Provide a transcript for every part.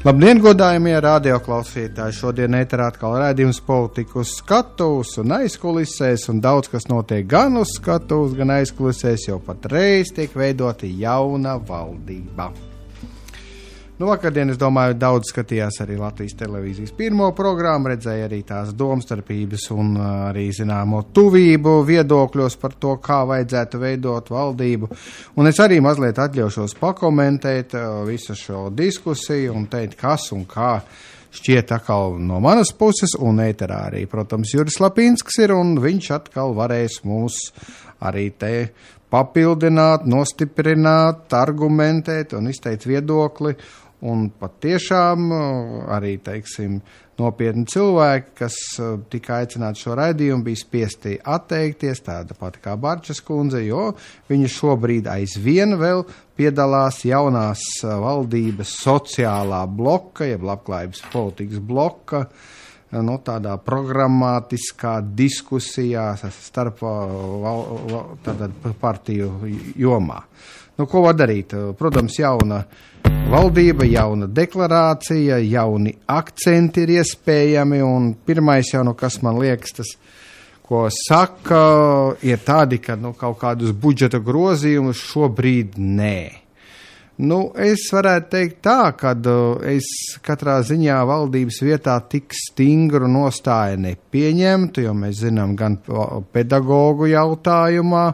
Labdien, godājamie radioklausītāji! Šodien ēterā atkal raidījums Politika uz skatuves un aizkulisēs, un daudz kas notiek gan uz skatuves, gan aizkulisēs, jo patreiz tiek veidota jauna valdība. Vakardien, es domāju, daudz skatījās arī Latvijas televīzijas pirmo programmu, redzēja arī tās domstarpības un arī zināmo tuvību viedokļos par to, kā vajadzētu veidot valdību. Un es arī mazliet atļaušos pakomentēt visu šo diskusiju un teikt, kas un kā šķiet atkal no manas puses, un ēterā arī, protams, Juris Lapinsks ir, un viņš atkal varēs mūs arī te papildināt, nostiprināt, argumentēt un izteikt viedokli. Un patiešām arī, teiksim, nopietni cilvēki, kas tika aicināti šo raidījumu, bija spiesti atteikties, tāda pati kā Barčas kundze, jo viņa šobrīd aizvien vēl piedalās jaunās valdības sociālā bloka, jeb labklājības politikas bloka, tādā programmātiskā diskusijā starp partiju jomā. Ko var darīt? Protams, jauna valdība, jauna deklarācija, jauni akcenti ir iespējami, un pirmais jau, kas man liekas, tas, ko saka, ir tādi, ka kaut kādus budžeta grozījumus šobrīd nē. Es varētu teikt tā, ka es katrā ziņā valdības vietā tik stingru nostāju nepieņemtu, jo mēs zinām gan pedagogu jautājumā,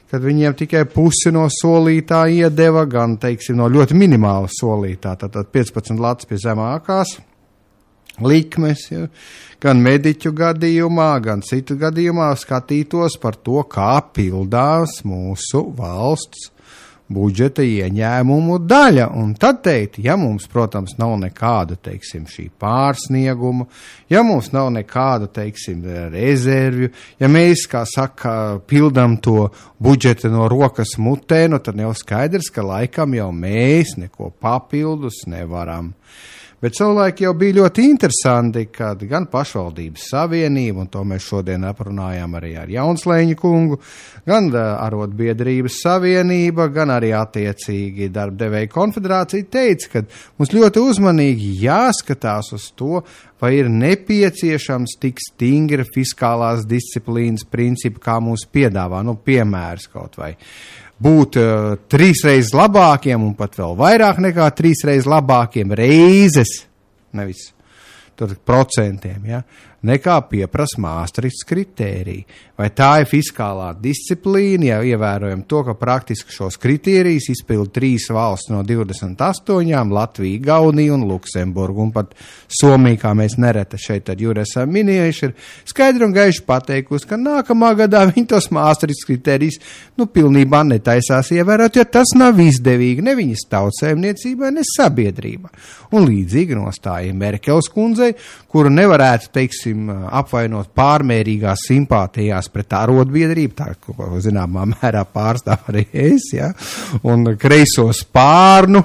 kad viņiem tikai pusi no solītā iedeva, gan, teiksim, no ļoti minimāla solītā, tātad 15 lats pie zemākās likmes, ja, gan mediķu gadījumā, gan citu gadījumā skatītos par to, kā pildās mūsu valsts budžeta ieņēmumu daļa, un tad teikt, ja mums, protams, nav nekāda, teiksim, šī pārsnieguma, ja mums nav nekāda, teiksim, rezervju, ja mēs, kā saka, pildam to budžeta no rokas mutē, tad jau skaidrs, ka laikam jau mēs neko papildus nevaram. Bet cilvēki jau bija ļoti interesanti, kad gan pašvaldības savienība, un to mēs šodien aprunājām arī ar Jaunslēņu kungu, gan arotbiedrības savienība, gan arī attiecīgi darbdevēju konfederācija teica, ka mums ļoti uzmanīgi jāskatās uz to, vai ir nepieciešams tik stingri fiskālās disciplīnas principi, kā mums piedāvā, piemērs kaut vai. Būt 3 reizes labākiem un pat vēl vairāk nekā 3 reizes labākiem reizes, nevis procentiem, ja, nekā pieprasa Maastrichts kritērija. Vai tā ir fiskālā disciplīna, ja ievērojam to, ka praktiski šos kritērijus izpilda 3 valsts no 28, Latvija, Igaunija un Luksemburga, un pat Somija, kā mēs nereti šeit ar Juri esam minējuši, ir skaidri un gaiši pateikusi, ka nākamā gadā viņi tos Maastrichts kritērijus pilnībā netaisās ievērot, jo tas nav izdevīgi ne viņas tautsēmniecībai, ne sabiedrībai. Un līdzīgi nostāja Merkels kundzei, kuru nevarētu, teiksim, apvainot pārmērīgās simpātijās pret arotbiedrību, tā, ko zināmā mērā pārstāv arī es, ja, un kreiso spārnu,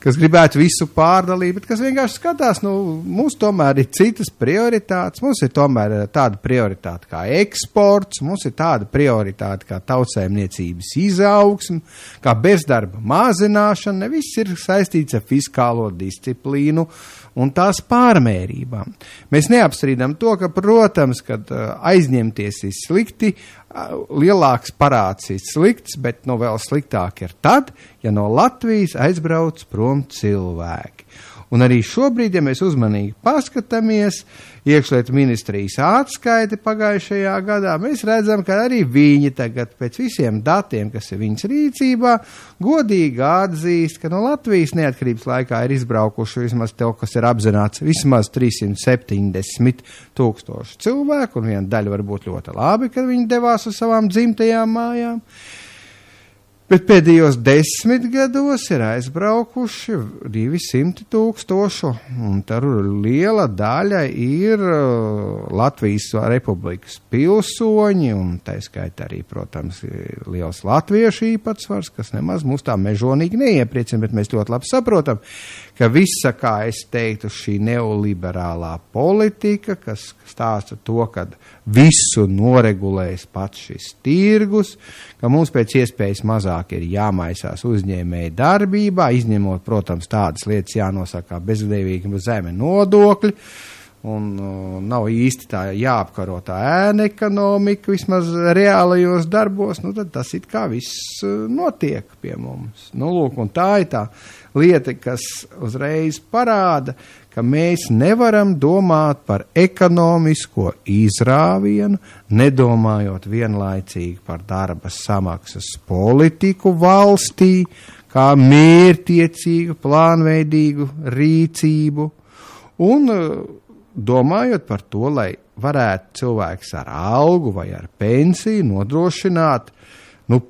kas gribētu visu pārdalīt, bet kas vienkārši skatās, mums tomēr ir citas prioritātes, mums ir tomēr tāda prioritāte kā eksports, mums ir tāda prioritāte kā tautsēmniecības izaugsme, kā bezdarba mazināšana, ne viss ir saistīts ar fiskālo disciplīnu un tās pārmērībām. Mēs neapstrīdam to, ka, protams, kad aizņemties ir slikti, lielāks parāds ir slikts, bet vēl sliktāk ir tad, ja no Latvijas aizbrauc prom cilvēki. Un arī šobrīd, ja mēs uzmanīgi paskatāmies, iekšlietu ministrijas atskaiti pagājušajā gadā, mēs redzam, ka arī viņi tagad pēc visiem datiem, kas ir viņas rīcībā, godīgi atzīst, ka no Latvijas neatkarības laikā ir izbraukuši vismaz tev, kas ir apzināts, vismaz 370 000 cilvēku, un viena daļa var būt ļoti labi, kad viņi devās uz savām dzimtajām mājām. Bet pēdējos 10 gados ir aizbraukuši 200 000, un tur liela daļa ir Latvijas Republikas pilsoņi, un tā skaitā arī, protams, liels latviešu īpatsvars, kas nemaz mūs tā mežonīgi neiepriecina, bet mēs ļoti labi saprotam, ka visa, kā es teiktu, šī neoliberālā politika, kas stāsta to, ka visu noregulēs pats šis tirgus, ka mums pēc iespējas mazāk vairāk ir jāmaisās uzņēmēju darbībā, izņemot, protams, tādas lietas jānosaka bezglīvīgi zeme nodokļi, un nav īsti tā jāapkaro tā ēna ekonomika, vismaz reālajos darbos, nu tad tas it kā viss notiek pie mums. Nu, lūk, un tā ir tā lieta, kas uzreiz parāda, ka mēs nevaram domāt par ekonomisko izrāvienu, nedomājot vienlaicīgi par darba samaksas politiku valstī, kā mērķtiecīgu, plānveidīgu rīcību, un domājot par to, lai varētu cilvēks ar algu vai ar pensiju nodrošināt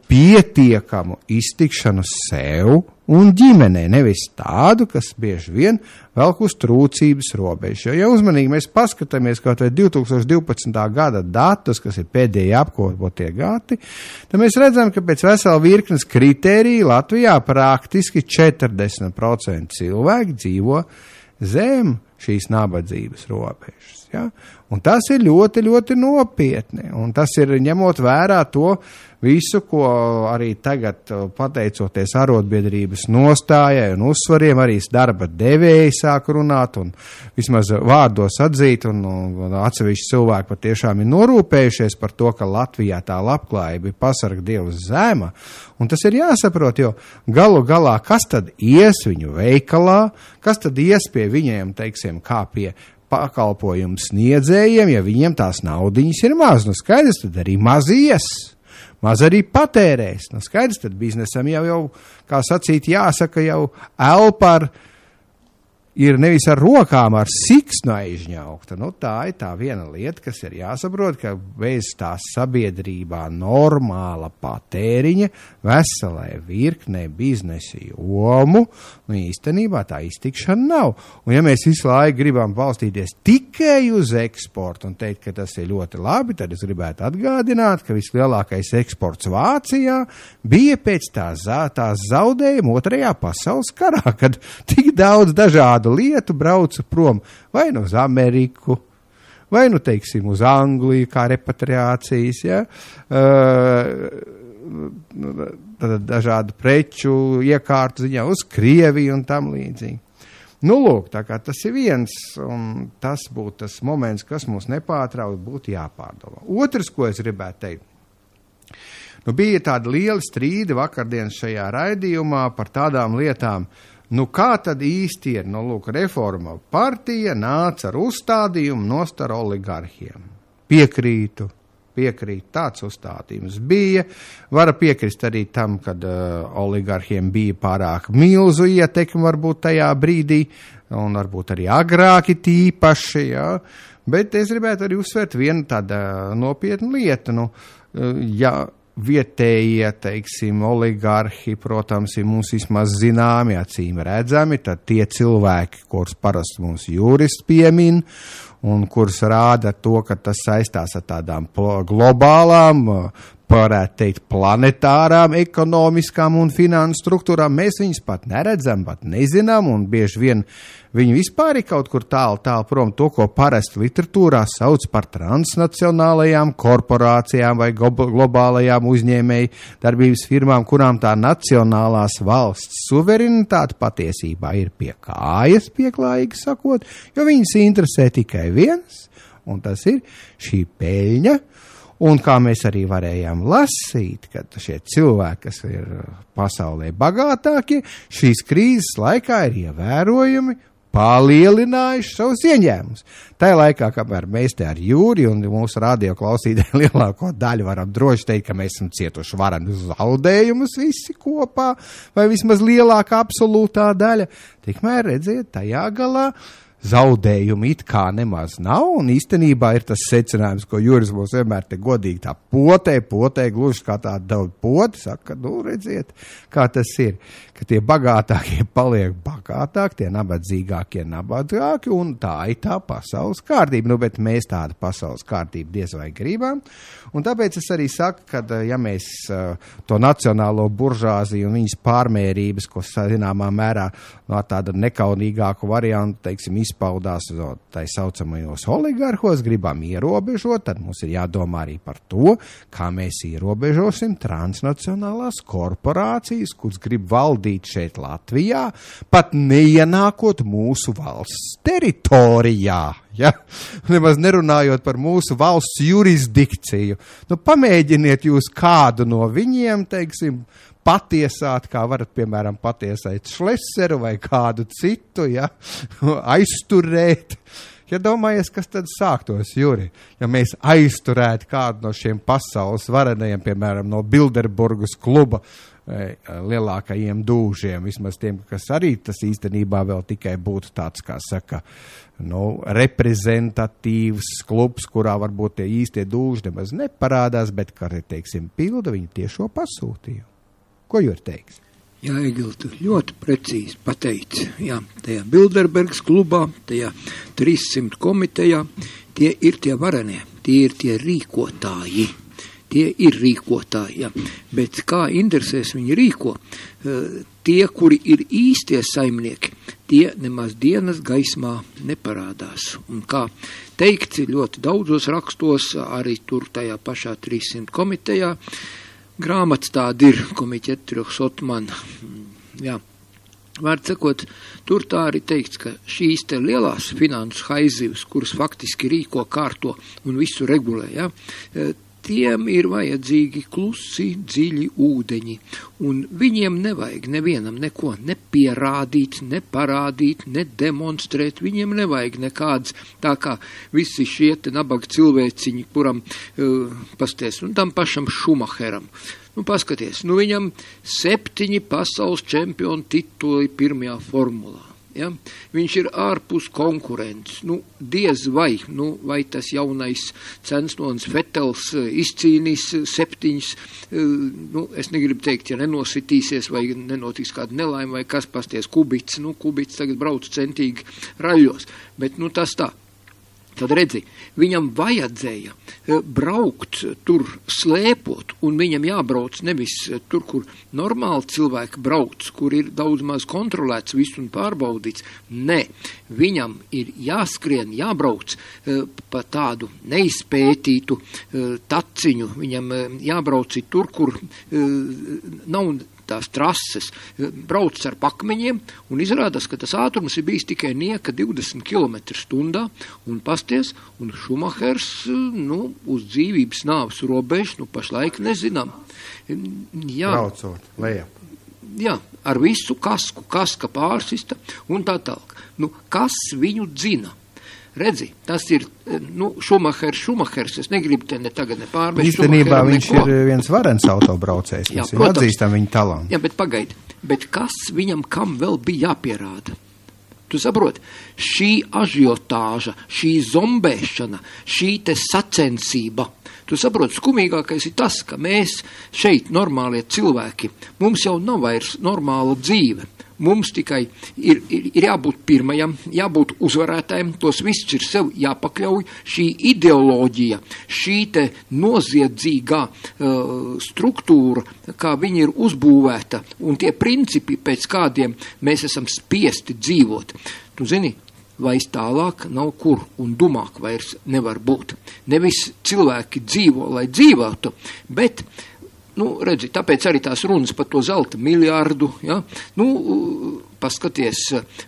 pietiekamu iztikšanu sev un ģimenē, nevis tādu, kas bieži vien velk uz trūcības robežu. Ja uzmanīgi mēs paskatāmies kaut vai 2012. gada datus, kas ir pēdējie apkopotie gadi, tad mēs redzam, ka pēc vesela virknes kritēriju Latvijā praktiski 40% cilvēki dzīvo zem šīs nabadzības robežas. Ja? Un tas ir ļoti, ļoti nopietni. Un tas ir ņemot vērā to visu, ko arī tagad, pateicoties arotbiedrības nostājai un uzsvariem, arī darba devēji sāk runāt un vismaz vārdos atzīt, un atsevišķi cilvēki patiešām ir norūpējušies par to, ka Latvijā tā labklājība ir pasarga Dieva zema. Un tas ir jāsaprot, jo galu galā, kas tad ies viņu veikalā, kas tad ies pie viņiem, teiksim, kā pie pakalpojumu sniedzējiem, ja viņiem tās naudiņas ir maz. Nu skaidrs, tad arī maz ies, maz arī patērēs. Nu skaidrs, tad biznesam jau, kā sacīt, jāsaka jau elpar, ir nevis ar rokām, ar siksnu aizņaukta. Nu, tā ir tā viena lieta, kas ir jāsaprot, ka bez tā sabiedrībā normāla patēriņa veselai virknei biznesa jomu, īstenībā tā iztikšana nav. Un ja mēs visu laiku gribam balstīties tikai uz eksportu un teikt, ka tas ir ļoti labi, tad es gribētu atgādināt, ka vislielākais eksports Vācijā bija pēc tās zaudējuma Otrajā pasaules karā, kad tik daudz dažādu lietu brauca prom vai nu uz Ameriku, vai nu, teiksim, uz Angliju kā repatriācijas, ja? Dažādu preču iekārtu ziņā uz Krieviju un tam līdzīgi. Nu, lūk, tā kā tas ir viens, un tas būtu tas moments, kas mums nepārtraukt būtu jāpārdomā. Otrs, ko es gribētu teikt, bija tāda liela strīda vakardienas šajā raidījumā par tādām lietām. Kā tad īsti ir? Lūk, Reforma partija nāca ar uzstādījumu nost ar oligarhiem. Piekrītu, tāds uzstādījums bija. Var piekrist arī tam, kad oligarhiem bija pārāk milzu ietekmi varbūt tajā brīdī, un varbūt arī agrāki tīpaši, ja? Bet es gribētu arī uzsvērt vienu tādu nopietnu lietu, ja vietējie, teiksim, oligarhi, protams, ir mums vismaz zināmi, acīm redzami, tad tie cilvēki, kurus parasti mums juristi piemin, un kurus rāda to, ka tas saistās ar tādām globālām, varētu teikt, planetārām, ekonomiskām un finansu struktūrām, mēs viņus pat neredzam, pat nezinām, un bieži vien viņi vispār ir kaut kur tālu prom to, ko parasti literatūrā sauc par transnacionālajām korporācijām vai globālajām uzņēmēju darbības firmām, kurām tā nacionālās valsts suverenitāte patiesībā ir pie kājas, pieklājīgi sakot, jo viņus interesē tikai viens, un tas ir šī peļņa. Un kā mēs arī varējām lasīt, ka šie cilvēki, kas ir pasaulē bagātākie, šīs krīzes laikā ir ievērojami palielinājuši savus ieņēmumus. Tajā laikā, kamēr mēs te ar Jūri un mūsu radio klausītāju lielāko daļu varam droši teikt, ka mēs esam cietuši varenus zaudējumus visi kopā, vai vismaz lielākā absolūtā daļa, tikmēr redziet, tajā galā zaudējumi it kā nemaz nav, un īstenībā ir tas secinājums, ko Juris mums vienmēr te godīgi tā potē, gluži kā tā daudz poti, saka, redziet, kā tas ir, ka tie bagātākie paliek bagātāki. bagātāki, tie nabadzīgākie nabadzīgāki, un tā ir tā pasaules kārtība. Nu, bet mēs tādu pasaules kārtību diez vai gribam, un tāpēc es arī saku, ka ja mēs to nacionālo buržāziju un viņas pārmērības, ko zināmā mērā no tāda nekaunīgāku variantu, teiksim, izpaudās tai saucamajos oligarhos, gribam ierobežot, tad mums ir jādomā arī par to, kā mēs ierobežosim transnacionālās korporācijas, kuras grib valdīt šeit Latvijā, pat neienākot mūsu valsts teritorijā. Ja? Nemaz nerunājot par mūsu valsts jurisdikciju. Nu, pamēģiniet jūs kādu no viņiem, teiksim, patiesāt, kā varat, piemēram, patiesēt Šleseru vai kādu citu, ja? Aizturēt. Ja domājies, kas tad sāktos, Juri, ja mēs aizturētu kādu no šiem pasaules varenajiem, piemēram, no Bilderburgas kluba lielākajiem dūžiem, vismaz tiem, kas arī tas īstenībā vēl tikai būtu tāds, kā saka, reprezentatīvs klubs, kurā varbūt tie īstie dūži nemaz neparādās, bet, kā teiksim, pilda viņi tiešo pasūtījumu. Ko Juri teiks? Jā, Egil, tu ļoti precīzi pateici. Jā, tajā Bilderbergas klubā, tajā 300 komitejā, tie ir tie varenie, tie ir tie rīkotāji. Tie ir rīkotāji, jā. Bet kā interesēs viņi rīko, tie, kuri ir īstie saimnieki, tie nemaz dienas gaismā neparādās. Un kā teikts ļoti daudzos rakstos, arī tur tajā pašā 300 komitejā, grāmatas tāda ir, komiķetri Sotman, jā. Vārds sakot, tur tā arī teikts, ka šīs te lielās finansu haizivs, kuras faktiski rīko, kārto un visu regulē, jā, tiem ir vajadzīgi klusi, dziļi ūdeņi, un viņiem nevajag nevienam neko nepierādīt, neparādīt, nedemonstrēt, viņiem nevajag nekādas, tā kā visi šie te nabaga cilvēciņi, kuram pasties, un tam pašam Šumacheram. Nu, paskaties, viņam 7 pasaules čempionu tituli pirmajā formulā. Ja? Viņš ir ārpus konkurents. Diez vai, vai tas jaunais Censnons Vetels izcīnīs 7, es negribu teikt, ja nenositīsies vai nenotiks kāda nelaime vai kas pasties Kubits. Kubits tagad brauc centīgi raļos, bet tas tā. Tad redzi, viņam vajadzēja braukt tur slēpot, un viņam jābrauc nevis tur, kur normāli cilvēki brauc, kur ir daudz maz kontrolēts viss un pārbaudīts. Nē, viņam ir jāskrien, jābrauc pa tādu neizpētītu taciņu, viņam jābrauc tur, kur nav tās trases, brauc ar pakmeņiem, un izrādās, ka tas ātrums ir bijis tikai nieka 20 km/h, un pasties, un Šumahers, uz dzīvības nāves robežu, pašlaik nezinām. Jā. Braucot, lejap. Jā, ar visu kasku, kaska pārsista, un tā tālāk. Kas viņu dzina? Redzi, tas ir, Šumahers, es negribu te ne tagad ne pārmest. Īstenībā viņš ir viens varens autobraucējs, mēs viņu atzīstam viņa talantu. Jā, bet pagaidi, bet kas viņam kam vēl bija jāpierāda? Tu saproti, šī ažiotāža, šī zombēšana, šī te sacensība, tu saproti, skumīgākais ir tas, ka mēs šeit normālie cilvēki, mums jau nav vairs normāla dzīve. Mums tikai ir jābūt pirmajam, jābūt uzvarētājiem, tos viss ir sev jāpakļauj, šī ideoloģija, šī te noziedzīgā struktūra, kā viņa ir uzbūvēta, un tie principi, pēc kādiem mēs esam spiesti dzīvot. Tu zini, vairs tālāk nav kur, un dumāk vairs nevar būt. Nevis cilvēki dzīvo, lai dzīvotu, bet redzi, tāpēc arī tās runas par to zelta miljārdu, ja? Paskaties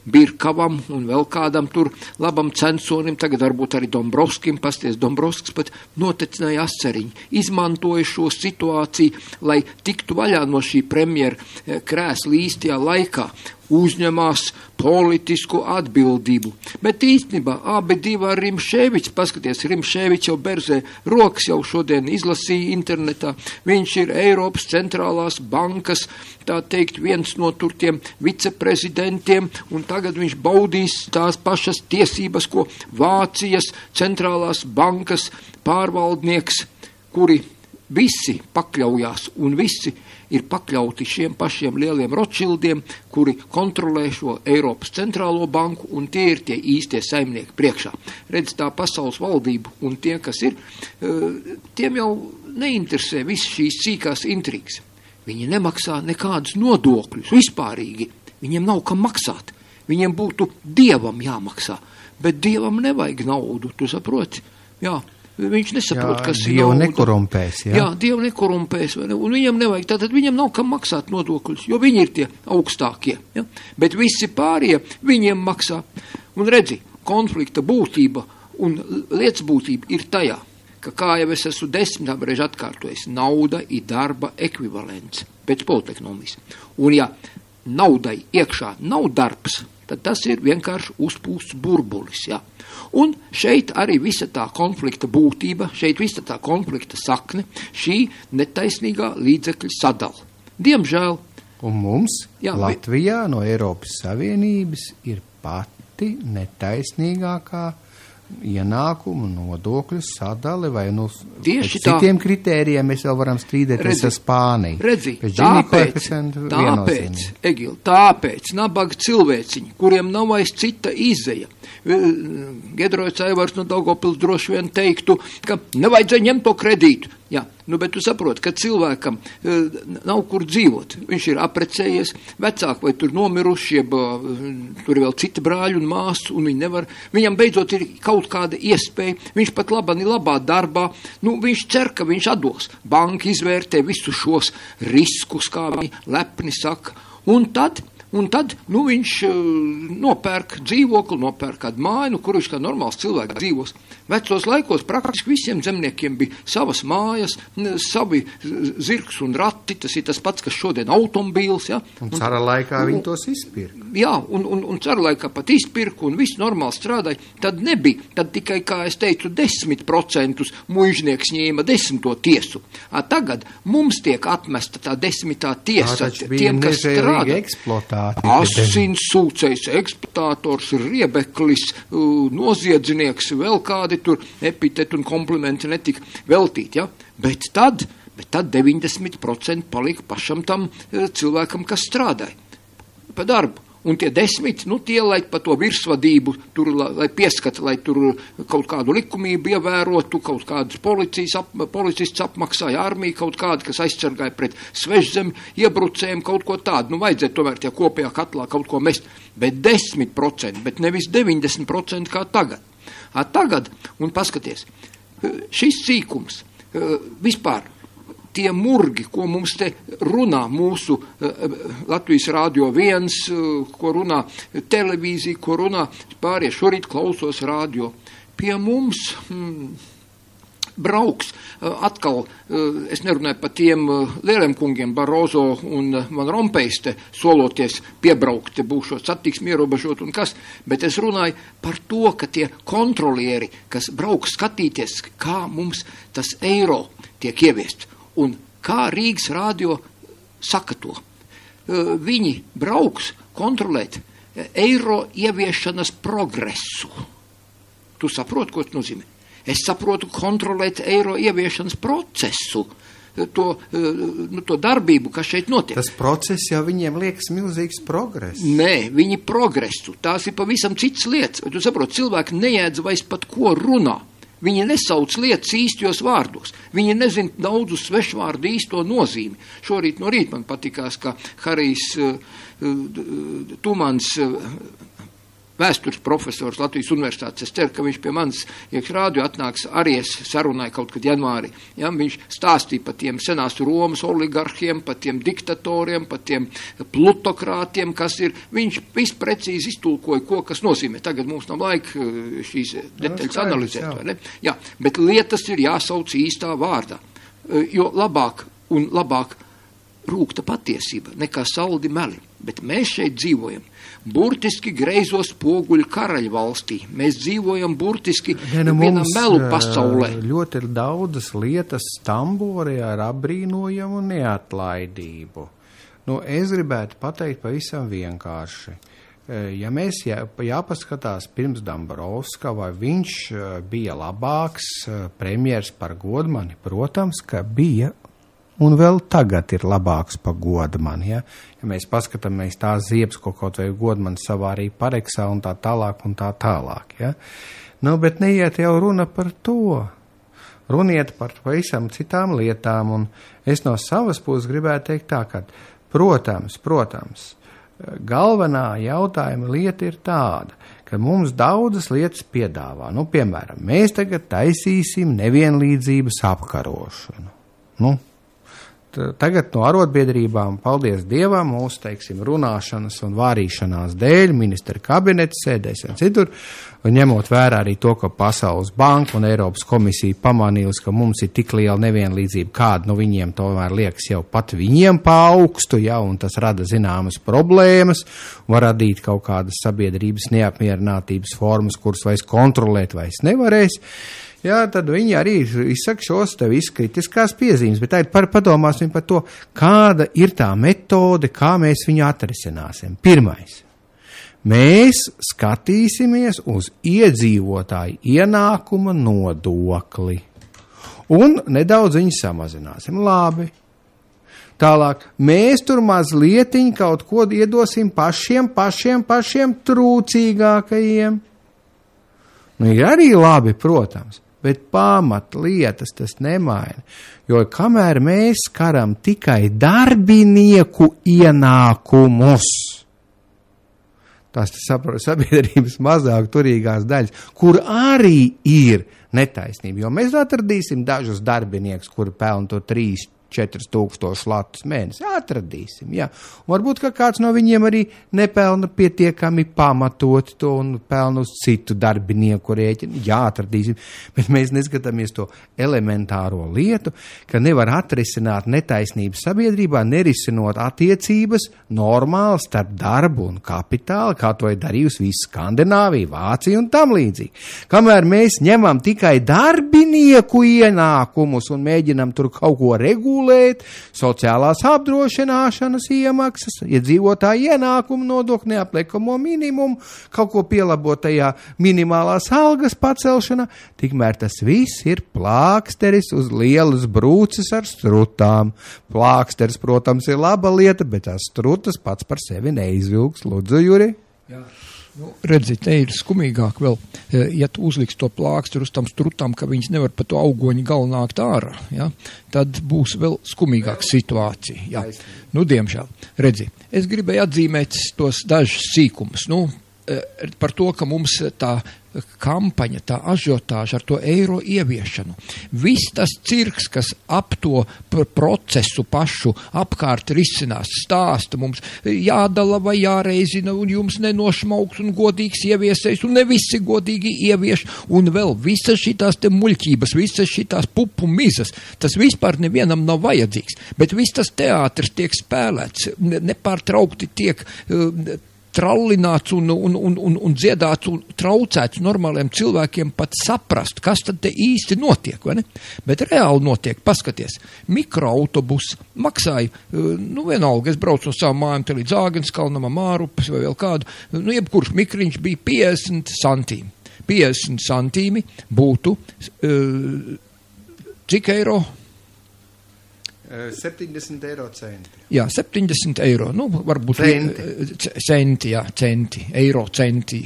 Birkavam un vēl kādam tur labam Censonim, tagad varbūt arī Dombrovskim, pasties Dombrovskis pat notecināja asceriņu, izmantoja šo situāciju, lai tiktu vaļā no šī premjera krēsla īstajā laikā, uzņemās politisku atbildību. Bet īstenībā abi divi ar Rimšēvičs, paskaties, Rimšēvičs jau berzē rokas, jau šodien izlasīja internetā, viņš ir Eiropas centrālās bankas, tā teikt, viens no tur tiem viceprezidentiem, un tagad viņš baudīs tās pašas tiesības, ko Vācijas centrālās bankas pārvaldnieks, kuri visi pakļaujās un visi ir pakļauti šiem pašiem lieliem Rothschildiem, kuri kontrolē šo Eiropas centrālo banku, un tie ir tie īstie saimnieki priekšā. Redz, tā pasaules valdība un tie, kas ir, tiem jau neinteresē visas šīs sīkās intrigas. Viņi nemaksā nekādus nodokļus vispārīgi. Viņiem nav kam maksāt. Viņiem būtu Dievam jāmaksā. Bet Dievam nevajag naudu, tu saproti? Jā. Viņš nesaprot, kas ir Dievu nauda. nekorumpēs, jā. Jā, Dievu nekorumpēs, un viņam nevajag, tātad viņam nav kam maksāt nodokļus, jo viņi ir tie augstākie, ja? Bet visi pārējie viņiem maksā. Un redzi, konflikta būtība un lietas būtība ir tajā, ka, kā jau es esmu 10 reiz atkārtojis, nauda ir darba ekvivalents pēc politekonomijas. Un ja naudai iekšā nav darbs, tad tas ir vienkārši uzpūsts burbulis, ja? Un šeit arī visa tā konflikta būtība, šeit visa tā konflikta sakne, šī netaisnīgā līdzekļa sadala. Diemžēl. Un mums Latvijā no Eiropas Savienības ir pati netaisnīgākā ienākumu nodokļu sadale, vai nu pēc citiem kritērijiem mēs vēl varam strīdēties ar Spāniju. Redzi, tāpēc, Egil, tāpēc nabaga cilvēciņi, kuriem nav vairs cita izeja. Gedrojas Aivars no Daugavpils droši vien teiktu, ka nevajadzēja ņemt to kredītu. Jā, bet tu saproti, ka cilvēkam nav kur dzīvot. Viņš ir aprecējies, vecāki vai tur nomiruši, tur ir vēl citi brāļi un māsas, un viņam beidzot ir kaut kāda iespēja, viņš pat labā darbā, viņš cer, ka viņš atdos. Banka izvērtē visus šos riskus, kā viņi lepni saka, un tad viņš nopērk dzīvokli, nopērk kādu māju, kur viņš kā normāls cilvēks dzīvos. Vecos laikos praktiski visiem zemniekiem bija savas mājas, savi zirgs un rati, tas ir tas pats, kas šodien automobīls. Ja? Un cara laikā viņi tos izpirka. Jā, un cara laikā pat izpirka, un viss normāli strādāja. Tad nebija, tad tikai, kā es teicu, 10% muižnieks ņēma 10. tiesu. Tagad mums tiek atmesta tā 10. tiesa tiem, kas strādā. Asins sūcējs, eksploatātors, riebeklis, noziedznieks, vēl kādi tur epiteti un komplimenti netika veltīti, ja? Bet tad 90% palika pašam tam cilvēkam, kas strādāja pa darbu. Un tie 10, tie, lai pa to virsvadību, tur, lai pieskata, lai tur kaut kādu likumību ievērotu, kaut kādus policists apmaksāja, armija kaut kādu, kas aizsargāja pret svežzemi, iebrucējiem, kaut ko tādu. Vajadzētu tomēr tie kopējā katlā kaut ko mest. Bet 10%, bet nevis 90% kā tagad. Tagad, un paskaties, šis sīkums vispār, tie murgi, ko mums te runā mūsu Latvijas Rādio 1, ko runā televīzija, ko runā pārējie, šorīt klausos rādio. Pie mums brauks atkal, es nerunāju par tiem lieliem kungiem, Barozo un Van Rompējs te soloties piebraukt, te būšot satiksmi ierobežot un kas, bet es runāju par to, ka tie kontrolieri, kas brauks skatīties, kā mums tas eiro tiek ieviests. Un kā Rīgas Rādio saka to? Viņi brauks kontrolēt eiro ieviešanas progresu. Tu saproti, ko tas nozīmē? Es saprotu kontrolēt eiro ieviešanas procesu, to darbību, kas šeit notiek. Tas process jau viņiem liekas milzīgs progress. Nē, viņi progresu. Tās ir pavisam citas lietas. Tu saproti, cilvēki nejēdz vairs pat ko runā. Viņi nesauc lietas īstos vārdos. Viņi nezina daudzu svešvārdu īsto nozīmi. Šorīt no rīta man patikās, ka Harijs Tumans, vēstures profesors Latvijas universitātes, es ceru, ka viņš pie manis iekš rādio atnāks arī es sarunāju kaut kad janvārī. Ja, viņš stāstīja par tiem senās Romas oligarhiem, par tiem diktatoriem, par tiem plutokrātiem, kas ir. Viņš viss precīzi iztulkoja, ko kas nozīmē. Tagad mums nav laika šīs detaļas analizēt. Vai ne? Jā, bet lietas ir jāsauc īstā vārdā. Jo labāk rūkta patiesība nekā saldi meli. Bet mēs šeit dzīvojam burtiski greizo spoguļu karaļvalstī. Mēs dzīvojam burtiski vienā melu pasaulē. Ļoti ir daudzas lietas Stamborē ar apbrīnojamu neatlaidību. Es gribētu pateikt pavisam vienkārši. Ja mēs jāpaskatās pirms Dombrovska, vai viņš bija labāks premjers par Godmani, protams, ka bija un vēl tagad ir labāks pa Godmani, ja mēs paskatāmies tās ziepes, ko kaut vai Godmani savārīja Pareksā un tā tālāk, ja. Bet neiet jau runa par to. Runiet par pavisam citām lietām, un es no savas puses gribētu teikt tā, ka, protams, galvenā jautājuma lieta ir tāda, ka mums daudzas lietas piedāvā. Piemēram, mēs tagad taisīsim nevienlīdzības apkarošanu. Tagad no arotbiedrībām, paldies Dievam, mūsu, runāšanas un vārīšanās dēļ, ministra kabinets sēdēs un citur, un ņemot vērā arī to, ka Pasaules banka un Eiropas komisija pamanījusi, ka mums ir tik liela nevienlīdzība, kāda viņiem tomēr liekas jau pat viņiem pa augstu, un tas rada zināmas problēmas, var radīt kaut kādas sabiedrības neapmierinātības formas, kuras vairs kontrolēt vairs nevarēs. Tad viņi arī izsaka šos tev kritiskās piezīmes, bet padomāsim par to, kāda ir tā metode, kā mēs viņu atrisināsim. Pirmais. Mēs skatīsimies uz iedzīvotāju ienākuma nodokli un nedaudz viņu samazināsim. Labi. Tālāk, mēs tur mazlietiņ kaut ko iedosim pašiem trūcīgākajiem. Ir arī labi, protams. Bet pamatlietas tas nemaina, jo kamēr mēs skaram tikai darbinieku ienākumus, tās sabiedrības mazāk turīgās daļas, kur arī ir netaisnība, jo mēs atradīsim dažus darbiniekus, kuri pelna to 3-4 tūkstoši latus mēnesi, atradīsim, Varbūt, ka kāds no viņiem arī nepelna pietiekami pamatot to un pelna uz citu darbinieku rēķinu, atradīsim, bet mēs neskatāmies to elementāro lietu, ka nevar atrisināt netaisnību sabiedrībā, nerisinot attiecības normāli starp darbu un kapitālu, kā to ir darījusi visa Skandināvija, Vācija un tam līdzīgi. Kamēr mēs ņemam tikai darbinieku ienākumus un mēģinam tur kaut ko regulēt, sociālās apdrošināšanas iemaksas, iedzīvotāju ienākumu nodokli, neapliekamo minimumu, kaut ko pielabot tajā minimālās algas pacelšana, tikmēr tas viss ir plāksteris uz lielas brūces ar strutām. Plāksteris, protams, ir laba lieta, bet tās strutas pats par sevi neizvilks. Lūdzu, Juri? Jā. Redzi, te ir skumīgāk vēl, ja tu uzliks to plāksturu uz tam strutām, ka viņas nevar pa to augoņu galu nākt ārā, tad būs vēl skumīgāka situācija. Diemžēl. Redzi, es gribēju atzīmēt tos dažus sīkumus, par to, ka mums tā kampaņa, tā ažiotāža ar to eiro ieviešanu. Viss tas cirks, kas ap to procesu pašu apkārt risinās, stāsta mums, jādala vai jāreizina, un jums nenošmauks un godīgs ieviesējs, un ne visi godīgi ievieš, un vēl visas šitās te muļķības, visas šitās pupu mizas, tas vispār nevienam nav vajadzīgs, bet viss tas teātris tiek spēlēts, nepārtraukti tiek trallināts un dziedāts un traucēts normāliem cilvēkiem pat saprast, kas tad te īsti notiek, vai ne? Bet reāli notiek, paskaties, mikroautobus maksāja, vienalga, es braucu no savu mājām te līdz Āgenskalnam, Mārupas vai vēl kādu, jebkurš mikriņš bija 50 santīmi. 50 santīmi būtu, cik eiro? 70 eiro centi. Jā, 70 eiro, varbūt centi, eiro centi.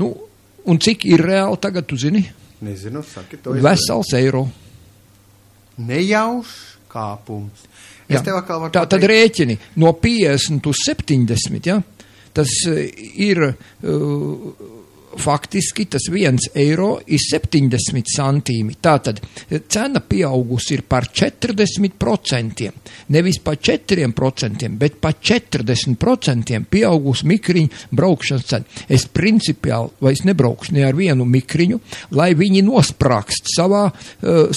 Un cik ir reāli tagad, tu zini? Nezinu, saki to. Vesels eiro. Nejauš kāpums. Tad rēķini no 50 uz 70, tas ir faktiski tas 1 eiro ir 70 santīmi. Tātad cena pieaugusi ir par 40%, nevis par 4%, bet par 40% pieaugusi mikriņu braukšanas cena. Es principiāli vairs nebraukšu ne ar vienu mikriņu, lai viņi nosprākst savā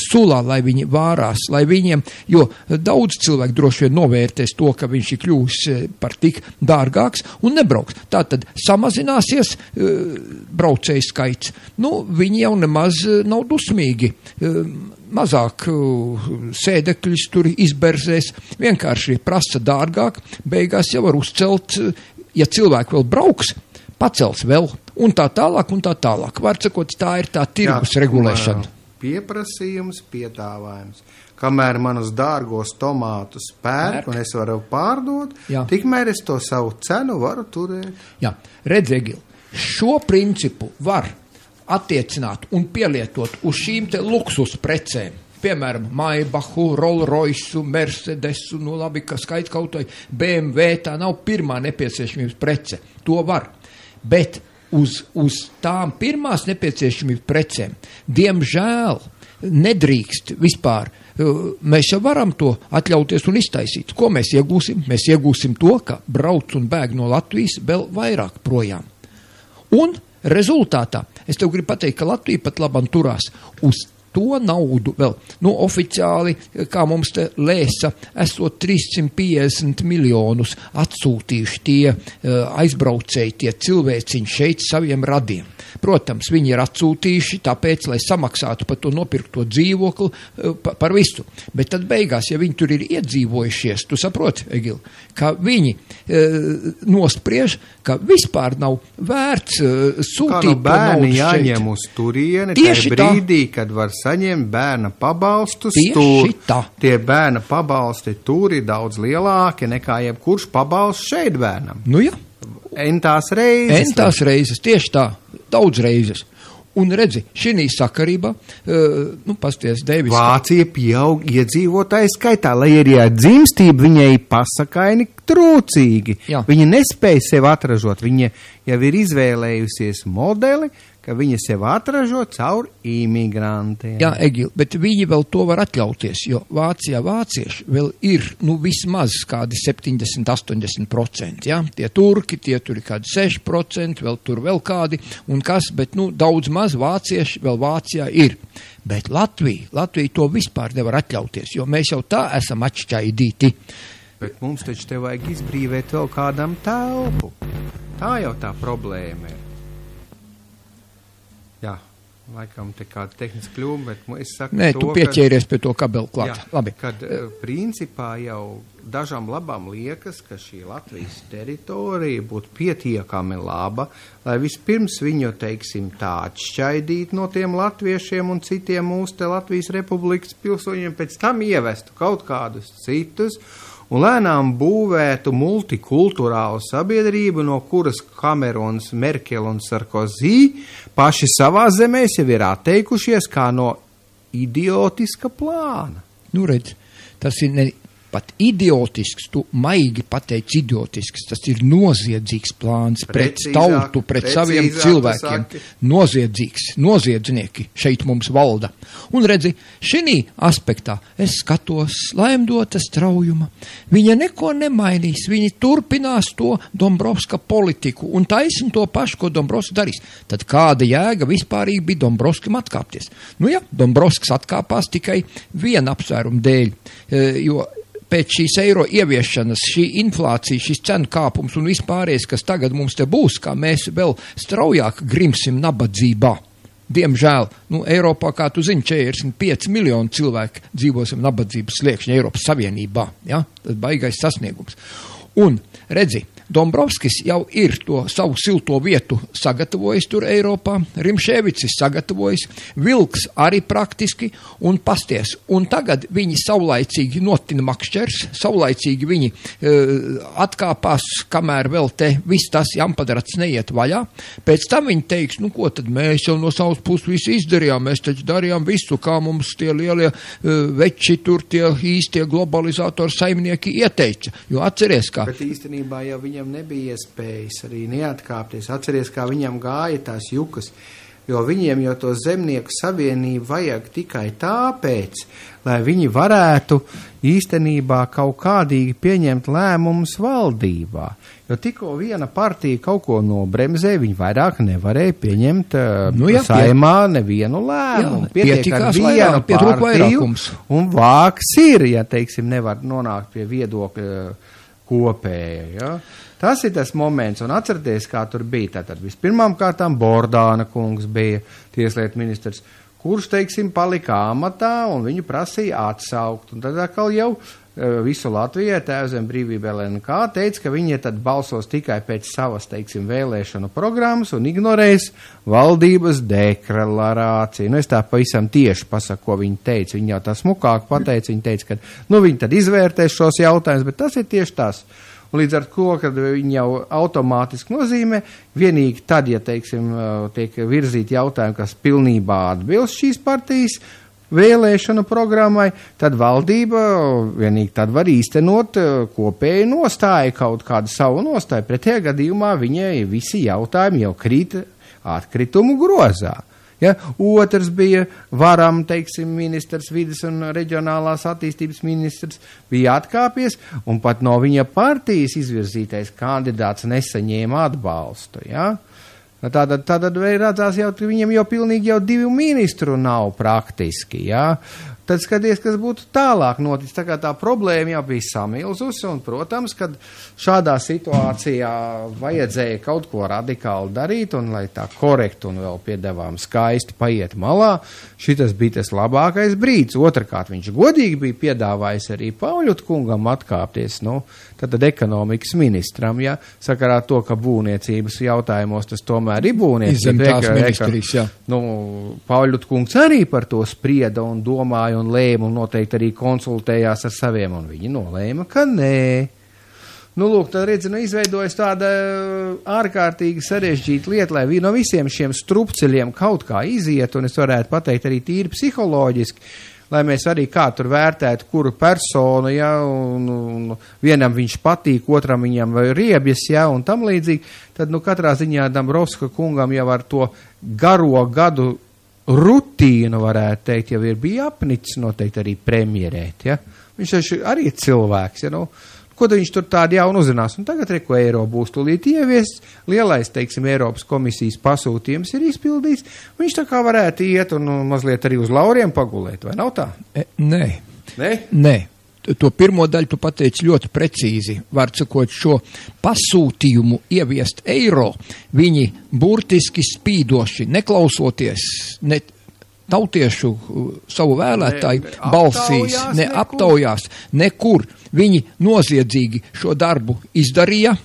sulā, lai viņi vārās, lai viņiem, jo daudz cilvēku droši vien novērtēs to, ka viņš ir kļūs par tik dārgāks un nebrauks. Tātad samazināsies braucēju skaits. Viņi jau nemaz nav dusmīgi. Mazāk sēdekļus tur izberzēs, vienkārši prasa dārgāk, beigās jau var uzcelt, ja cilvēki vēl brauks, pacels vēl, un tā tālāk, un tā tālāk. Var sakot, tā ir tā tirgus regulēšana. Pieprasījums, piedāvājums. kamēr manus dārgos tomātus pērk un es varu pārdot, tikmēr es to savu cenu varu turēt. Jā, redz, Egil, šo principu var attiecināt un pielietot uz šīm te luksus precēm. Piemēram, Maybachu, Rolls-Royce, Mercedesu, nu labi, ka skaits kaut vai BMW, tā nav pirmā nepieciešamības prece. To var. Bet uz tām pirmās nepieciešamības precēm, diemžēl, nedrīkst vispār. Mēs jau varam to atļauties un iztaisīt. Ko mēs iegūsim? Mēs iegūsim to, ka brauc un bēg no Latvijas vēl vairāk projām. Un rezultātā, es tev gribu pateikt, ka Latvija pat labam turās uz to naudu vēl, oficiāli, kā mums te lēsa, esot 350 miljonus atsūtījuši tie aizbraucēji, tie cilvēciņi šeit saviem radiem. Protams, viņi ir atsūtījuši tāpēc, lai samaksātu par to nopirkto dzīvokli, par visu. Bet tad beigās, ja viņi tur ir iedzīvojušies, tu saproti, Egil, ka viņi nospriež, ka vispār nav vērts sūtīt to naudu šeit. Jāņem uz turieni, tajā brīdī, kad var saņemt bērna pabalstus tur. Tie bērna pabalsti tur ir daudz lielāki nekā jebkurš pabalsts šeit bērnam. Nu jā. Entās reizes, tieši tā, daudz reizes. Un redzi, šī sakarībā, pasties, Deivis. Vācija pieaug iedzīvotāju skaitā, lai arī dzimstība viņai pasakaini trūcīgi. Jā. Viņa nespēja sev atražot, viņa jau ir izvēlējusies modeli, ka viņa sev atražo caur imigrantiem. Jā, Egil, bet viņi vēl to var atļauties, jo Vācijā vācieši vēl ir, vismaz kādi 70-80%, jā. Tie turki, tie tur ir kādi 6%, vēl kādi, un kas, bet, daudz maz vācieši vēl Vācijā ir. Bet Latvija to vispār nevar atļauties, jo mēs jau tā esam atšķaidīti. Bet mums taču te vajag izbrīvēt vēl kādam telpu. Tā jau tā problēma ir. Jā, laikam te kāda tehniska kļūma, bet es saku Nē, tu pieķēries pie to kabelu klāt. Jā, labi. Kad principā jau dažām labām liekas, ka šī Latvijas teritorija būtu pietiekami laba, lai vispirms viņu, teiksim, tā atšķaidīt no tiem latviešiem un citiem mūsu te Latvijas republikas pilsoņiem, pēc tam ievestu kaut kādus citus, un lēnām būvētu multikulturālu sabiedrību, no kuras Kamerons, Merkel un Sarkozy paši savā zemēs jau ir atteikušies kā no idiotiska plāna. Redz, tas ir pat idiotisks, tu maigi pateic idiotisks, tas ir noziedzīgs plāns pret tautu, pret saviem cilvēkiem. Noziedznieki šeit mums valda. Un redzi, šī aspektā es skatos Laimdota straujuma. Viņa neko nemainīs, viņi turpinās to Dombrovska politiku un taisn to pašu, ko Dombrovskis darīs. Tad kāda jēga vispārīgi bija Dombrovskim atkāpties? Dombrovskis atkāpās tikai viena apsvērumu dēļ, jo pēc šīs eiro ieviešanas, šī inflācija, šis cenu kāpums un vispārējais, kas tagad mums te būs, kā mēs vēl straujāk grimsim nabadzībā. Diemžēl, Eiropā, kā tu zini, 45 miljoni cilvēki dzīvosim nabadzības sliekšņa Eiropas Savienībā. Ja? Tas baigais sasniegums. Un, redzi, Dombrovskis jau ir to savu silto vietu sagatavojis tur Eiropā, Rimšēvicis sagatavojis, Vilks arī praktiski, un pasties. Un tagad viņi saulaicīgi notina makšķers, saulaicīgi viņi atkāpās, kamēr vēl te viss tas jampadarats neiet vaļā. Pēc tam viņi teiks, ko tad mēs jau no savas puses visu izdarījām, mēs taču darījām visu, kā mums tie lielie veči tur, tie īstie globalizātori saimnieki ieteica. Jo atceries, kā... Bet īstenībā jau viņam nebija iespējas arī neatkāpties. Atceries, kā viņam gāja tās jukas, jo viņiem jau to zemnieku savienību vajag tikai tāpēc, lai viņi varētu īstenībā kaut kādīgi pieņemt lēmumus valdībā. Jo tikko viena partija kaut ko nobremzē, viņi vairāk nevarēja pieņemt saimā nevienu lēmumu. Pietiek ar vienu partiju un vāks ir, ja, teiksim, nevar nonākt pie viedokļa kopēja, ja. Tas ir tas moments, un atcerieties, kā tur bija. Tātad vispirmām kārtām Bordāna kungs bija tieslietu ministrs, kurš, teiksim, palika amatā, un viņu prasīja atsaukt. Un tad atkal jau visu Latvijai, Tēvzem brīvība LNK, teica, ka viņi tad balsos tikai pēc savas, teiksim, vēlēšanu programmas un ignorēs valdības deklarāciju. Nu, es tā pavisam tieši pasaku, ko viņi teica. Viņi jau tā smukāk pateica, viņi teica, ka, nu, viņi tad izvērtēs šos jautājumus, bet tas ir tieši tas. Un līdz ar to, kad viņi jau automātiski nozīmē, vienīgi tad, ja, teiksim, tiek virzīti jautājumi, kas pilnībā atbilst šīs partijas vēlēšanu programmai, tad valdība vienīgi tad var īstenot kopēju nostāju, kaut kādu savu nostāju. Pretējā gadījumā viņai visi jautājumi jau krīt atkritumu grozā. Ja? Otrs bija Varam, teiksim, ministrs, vides un reģionālās attīstības ministrs, bija atkāpies, un pat no viņa partijas izvirzītais kandidāts nesaņēma atbalstu. Ja? Tātad redzās jau, ka viņam jau pilnīgi jau 2 ministru nav praktiski, jā. Tad skaties, kas būtu tālāk noticis. Tā kā tā problēma jau bija samilzusi, un, protams, kad šādā situācijā vajadzēja kaut ko radikāli darīt, un lai tā korekti un vēl piedevām skaisti paiet malā, šitas bija tas labākais brīdis. Otrakārt, viņš godīgi bija piedāvājis arī Pauļut kungam atkāpties, nu, tad ekonomikas ministram, ja, sakarā to, ka būvniecības jautājumos tas tomēr ir būvniecības ministrijas, jā. Nu, Pauļut kungs arī par to sprieda un domāja un lēma un noteikti arī konsultējās ar saviem, un viņi nolēma, ka nē. Nu, lūk, tad redzi, nu, izveidojas tāda ārkārtīgi sarežģīta lieta, lai no visiem šiem strupceļiem kaut kā iziet, un es varētu pateikt arī tīri psiholoģiski, lai mēs arī kā tur vērtētu, kuru personu, ja, un vienam viņš patīk, otram viņam riebjas, ja, un tam līdzīgi, tad, nu, katrā ziņā Dombrovska kungam jau ar to garo gadu rutīnu, varētu teikt, jau ir bija apnicis noteikti arī premjerēt, ja. Viņš arī ir cilvēks, ja, nu, ko tad viņš tur tādi jaunu uzzinās, un tagad reko eiro būs tūlīt ieviests, lielais, teiksim, Eiropas komisijas pasūtījums ir izpildīts, viņš tā kā varētu iet un mazliet arī uz lauriem pagulēt, vai nav tā? Nē. Nē? Nē. To pirmo daļu tu pateici ļoti precīzi. Var sakot, šo pasūtījumu ieviest eiro, viņi burtiski spīdoši, neklausoties, ne tautiešu savu vēlētāju balsīs, ne aptaujās, nekur. Viņi noziedzīgi šo darbu izdarīja,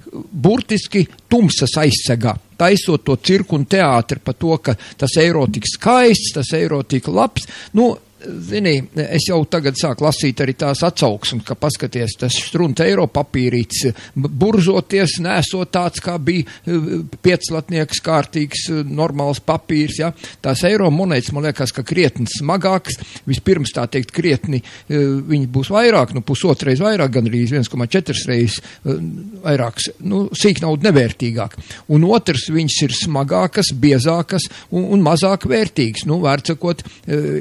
burtiski tumsas aizsegā, taisot to cirku un teātri par to, ka tas eiro tik skaists, tas eiro tik labs. Nu, zini, es jau tagad sāku lasīt arī tās atsauksmes, ka paskaties, tas strunta eiro papīrīts burzoties, nesot tāds, kā bija pieclatnieks kārtīgs, normāls papīrs, ja. Tās eiro monētas, man liekas, ka krietni smagāks, vispirms tā teikt krietni, viņi būs vairāk, nu pusotreiz vairāk, gan arī 1,4 reizes vairāks, nu sīknaud nevērtīgāk. Un otrs, viņas ir smagākas, biezākas un mazāk vērtīgas, nu vērtsakot,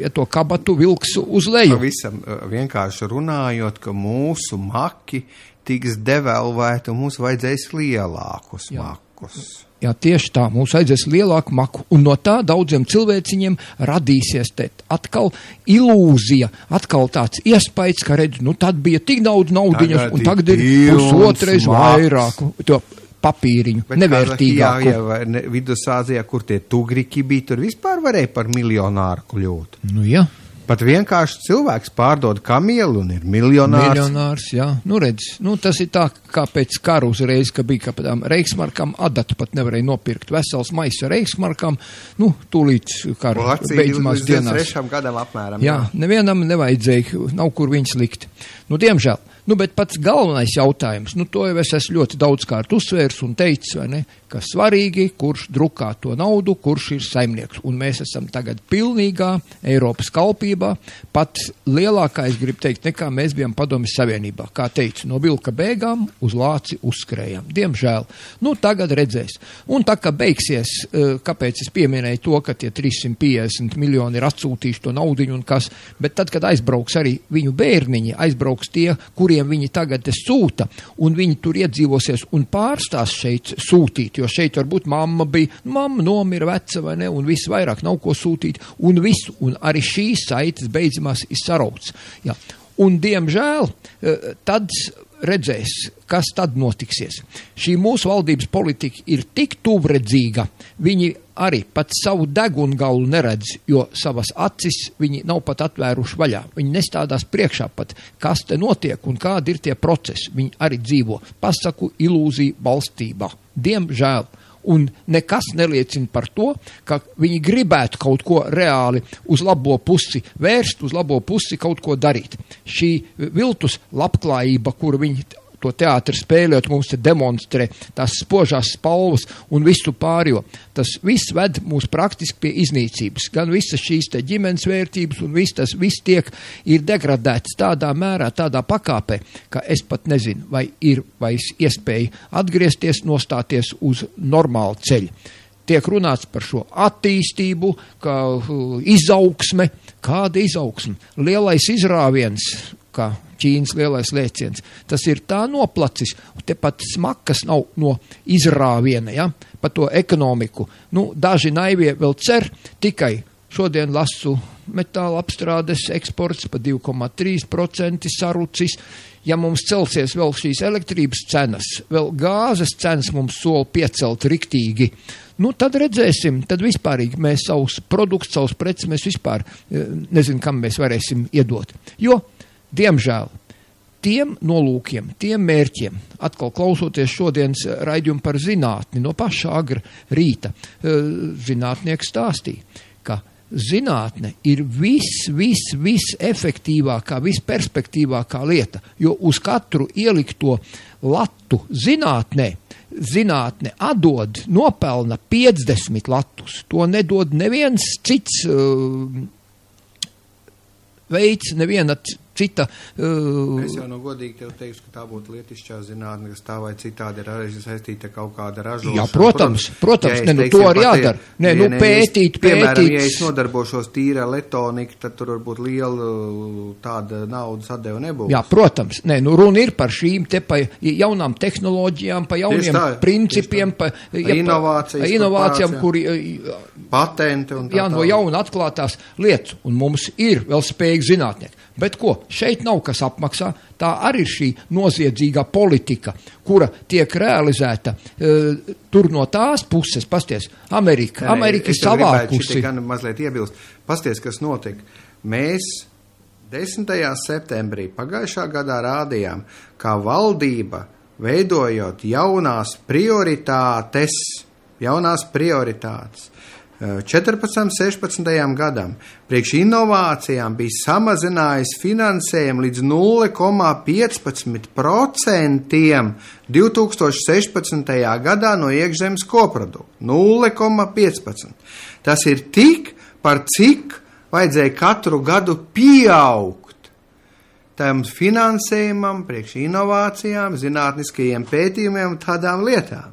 ja to kabatu vilks uz leju. Pavisam vienkārši runājot, ka mūsu maki tiks devalvēti un mums vajadzēs lielākus makus. Jā, tieši tā, mums vajadzēs lielāku maku, un no tā daudziem cilvēciņiem radīsies atkal ilūzija, atkal tāds iespējas, ka redz, nu tad bija tik daudz naudiņas, un tagad ir pusotreiz vairāk. To papīriņu, bet nevērtīgāku. Jā, Vidusāzijā, kur tie tugriki bija, tur vispār varēja par miljonāru kļūt. Nu jā. Pat vienkārši cilvēks pārdod kamieli un ir miljonārs. Miljonārs, jā. Nu redz, nu tas ir tā, kā pēc karu uzreiz, ka bija, ka pēc reiksmarkām adatu pat nevarēja nopirkt vesels maiss ar reiksmarkām, nu tūlīt karu beidzamās dienās. 23 gadam apmēram. Jā, nevienam nevajadzēja, nav kur viņus likt. Nu, diemžēl. Nu, bet pats galvenais jautājums, nu, to jau es esmu ļoti daudzkārt uzsvērs un teicis, vai ne, ka svarīgi, kurš drukā to naudu, kurš ir saimnieks. Un mēs esam tagad pilnīgā Eiropas kalpībā, pat lielākā, es gribu teikt, nekā mēs bijām Padomjas Savienībā. Kā teicu, no vilka bēgām uz lāci uzskrējām. Diemžēl. Nu, tagad redzēs. Un tā kā beigsies, kāpēc es pieminēju to, ka tie 350 miljoni ir atsūtījuši to naudiņu un kas, bet tad, kad aizbrauks arī viņu bērniņi, aizbrauks tie, kuriem viņi tagad sūta, un viņi tur iedzīvosies un pārstās šeit sūtīt, jo šeit varbūt mamma nomira veca vai ne, un viss vairāk nav ko sūtīt, un visu, un arī šīs saites beidzamās ir sarauts. Jā. Un, diemžēl, tad redzēs, kas tad notiksies. Šī mūsu valdības politika ir tik tuvredzīga, viņi arī pat savu degungalu neredz, jo savas acis viņi nav pat atvēruši vaļā. Viņi nestādās priekšā pat, kas te notiek un kādi ir tie procesi. Viņi arī dzīvo pasaku ilūziju balstībā. Diemžēl. Un nekas neliecina par to, ka viņi gribētu kaut ko reāli uz labo pusi vērst, uz labo pusi kaut ko darīt. Šī viltus labklājība, kuru viņi to teātri spēlēt, mums te demonstrē tās spožās spalvas un visu pārējo. Tas viss ved mūs praktiski pie iznīcības. Gan visas šīs te ģimenes vērtības un viss tiek ir degradēts tādā mērā, tādā pakāpē, ka es pat nezinu, vai ir iespēja atgriezties, nostāties uz normālu ceļu. Tiek runāts par šo attīstību, ka izaugsme, kāda izaugsme, lielais izrāviens, kā Ķīnas lielais lēciens, tas ir tā noplacis, un tepat smakas nav no izrāviena, ja, pa to ekonomiku. Daži naivie vēl cer, tikai šodien lasu metāla apstrādes eksports pa 2,3% sarucis. Ja mums celsies vēl šīs elektrības cenas, vēl gāzes cenas mums sola piecelt riktīgi, tad redzēsim, tad vispārīgi mēs savus produktus, savus preces, mēs vispār nezinu, kam mēs varēsim iedot. Jo, diemžēl, tiem nolūkiem, tiem mērķiem, atkal klausoties šodienas raidījumu par zinātni, no paša agra rīta, zinātnieks stāstīja, ka zinātne ir viss efektīvākā, visperspektīvākā lieta, jo uz katru ielikto latu zinātnē, zinātne atdod, nopelna 50 latus. To nedod neviens cits veids, neviena cita. Es jau godīgi tev teikšu, ka tā būtu lietišķā zinātne, kas tā vai citādi ir arī saistīta kaut kāda ražošana. Jā, protams, ja to arī jādara. Pētīt. Piemēram, ja es nodarbošos tīra letoniku, tad tur varbūt liela tāda naudas atdeva nebūs. Jā, protams. Runa ir par šīm te pa jaunām tehnoloģijām, pa jauniem principiem, pa inovācijām, kuri patenti un tā. Jā, no jauna atklātās lietas. Un mums ir vēl spējīgi zinātnieki. Bet ko? Šeit nav kas apmaksā. Tā arī ir šī noziedzīgā politika, kura tiek realizēta tur no tās puses. Pasties, Amerika ir savākusi. Es gan mazliet iebilst. Pasties, kas notika. Mēs 10. septembrī pagājušā gadā rādījām, kā valdība veidojot jaunās prioritātes. 14, 16 gadam priekš inovācijām bija samazinājis finansējumu līdz 0,15% 2016. gadā no iekšzemes koprodukta. 0,15%. Tas ir tik, par cik vajadzēja katru gadu pieaugt tam finansējumam, priekš inovācijām, zinātniskajiem pētījumiem un tādām lietām.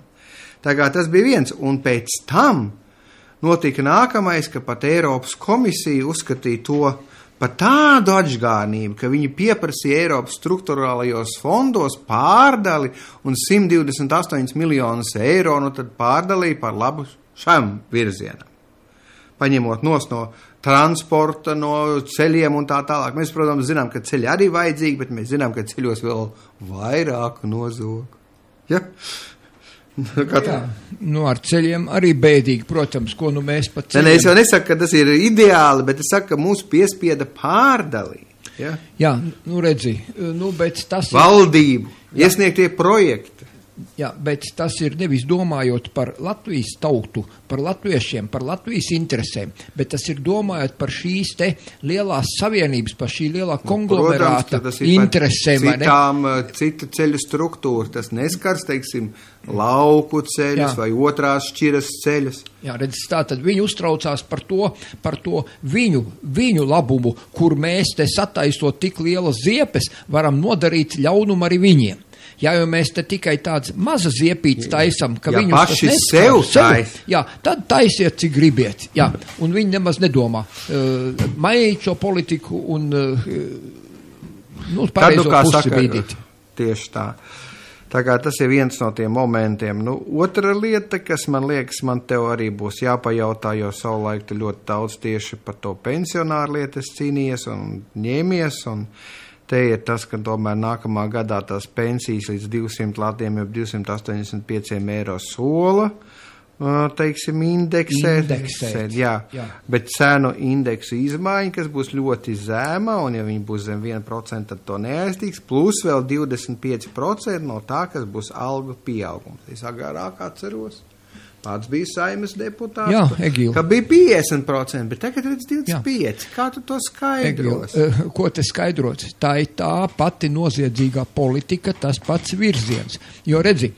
Tā kā tas bija viens, un pēc tam notika nākamais, ka pat Eiropas komisija uzskatīja to par tādu atžgārnību, ka viņi pieprasīja Eiropas struktūrālajos fondos pārdali un 128 miljonus eiro, tad pārdalīja par labu šam virzienam. Paņemot no transporta, no ceļiem un tā tālāk. Mēs, protams, zinām, ka ceļi arī vajadzīgi, bet mēs zinām, ka ceļos vēl vairāk nozogu. Ja? Jā, ar ceļiem arī bēdīgi, protams, ko mēs pat ceļiem. Es jau nesaku, ka tas ir ideāli, bet es saku, ka mūs piespieda pārdalīt. Ja? Jā, redzi, bet tas valdību, iesniegtie projekti. Jā, bet tas ir nevis domājot par Latvijas tautu, par latviešiem, par Latvijas interesēm, bet tas ir domājot par šīs te lielās savienības, par šī lielā konglomerāta interesēm. Cita ceļu struktūra, tas neskars, teiksim, lauku ceļus vai otrās šķiras ceļus. Jā, redz, tātad viņi uztraucās par to viņu labumu, kur mēs te sataisot tik lielas ziepes, varam nodarīt ļaunumu arī viņiem. Ja jau mēs te tikai tāds maza ziepīts taisam, ka viņus paši sev, tad taisiet, cik gribiet. Jā, un viņi nemaz nedomā mainīt šo politiku un pareizo pusi bīdīt. Tieši tā. Tā kā tas ir viens no tiem momentiem. Otra lieta, kas man liekas, man tev arī būs jāpajautā, jo savulaik tu ļoti daudz tieši par to pensionāru lietas cīnījies un ņēmies, un te ir tas, ka tomēr nākamā gadā tās pensijas līdz 200 latiem jau 285 eiro sola, teiksim, indeksēt, jā. Bet cenu indeksu izmaiņa, kas būs ļoti zema, un ja viņi būs zem 1%, tad to neaiztīks, plus vēl 25% no tā, kas būs algu pieaugums. Es agrāk atceros. Pats bija Saeimas deputāts, jā, Egīl. Ka bija 50%, bet tagad redz 25%. Jā. Kā tu to skaidros? Egīl, ko te skaidrot? Tā ir tā pati noziedzīgā politika, tas pats virziens. Jo redzi,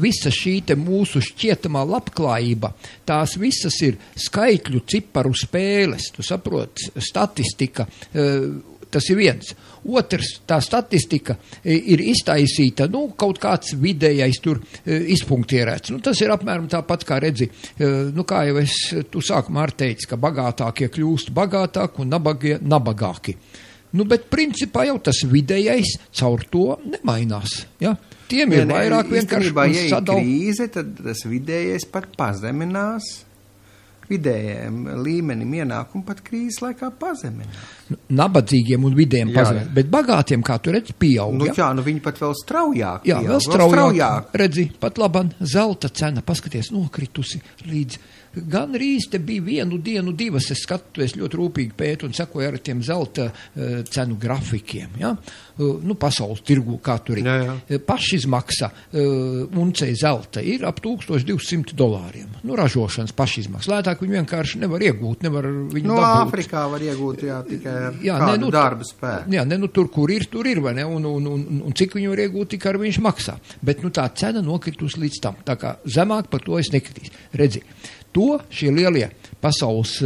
visa šī te mūsu šķietamā labklājība, tās visas ir skaitļu ciparu spēles, tu saproti, statistika, tas ir viens. Otrs, tā statistika ir iztaisīta, kaut kāds vidējais tur izpunktierēts. Tas ir apmēram tāpat, kā redzi, kā jau tu sākumā ar teici, ka bagātākie kļūst bagātāki un nabagie nabagāki. Bet principā jau tas vidējais caur to nemainās, ja? Tiem ir vairāk vienkārši ja ir krīze, tad tas vidējais pat pazeminās. Vidējiem līmenim ienākumu pat krīzes laikā pazeminās. Nabadzīgiem un vidējiem pazeminās, bet bagātiem, kā tu redzi, pieaug. Viņi pat vēl straujāk. Jā, vēl straujāk. Redzi, pat laban zelta cena, paskaties, nokritusi līdz. Gan rīz te bija vienu dienu, divas, es skatoties ļoti rūpīgi pētu un sekoju ar tiem zelta cenu grafikiem, ja? Pasaules tirgu, kā tur ir. Jā. Pašizmaksa uncei zelta ir ap $1200. Ražošanas pašizmaksa. Lētāk viņu vienkārši nevar iegūt, nevar viņu dabūt. Āfrikā var iegūt, tikai kādu darba spēku. Jā, tur, kur ir, vai ne? Un cik viņu var iegūt, tik ar viņš maksā. Bet, tā cena nokritus līdz tam. Tā kā zemāk par to es nekritīs. Redzi. To šie lielie pasaules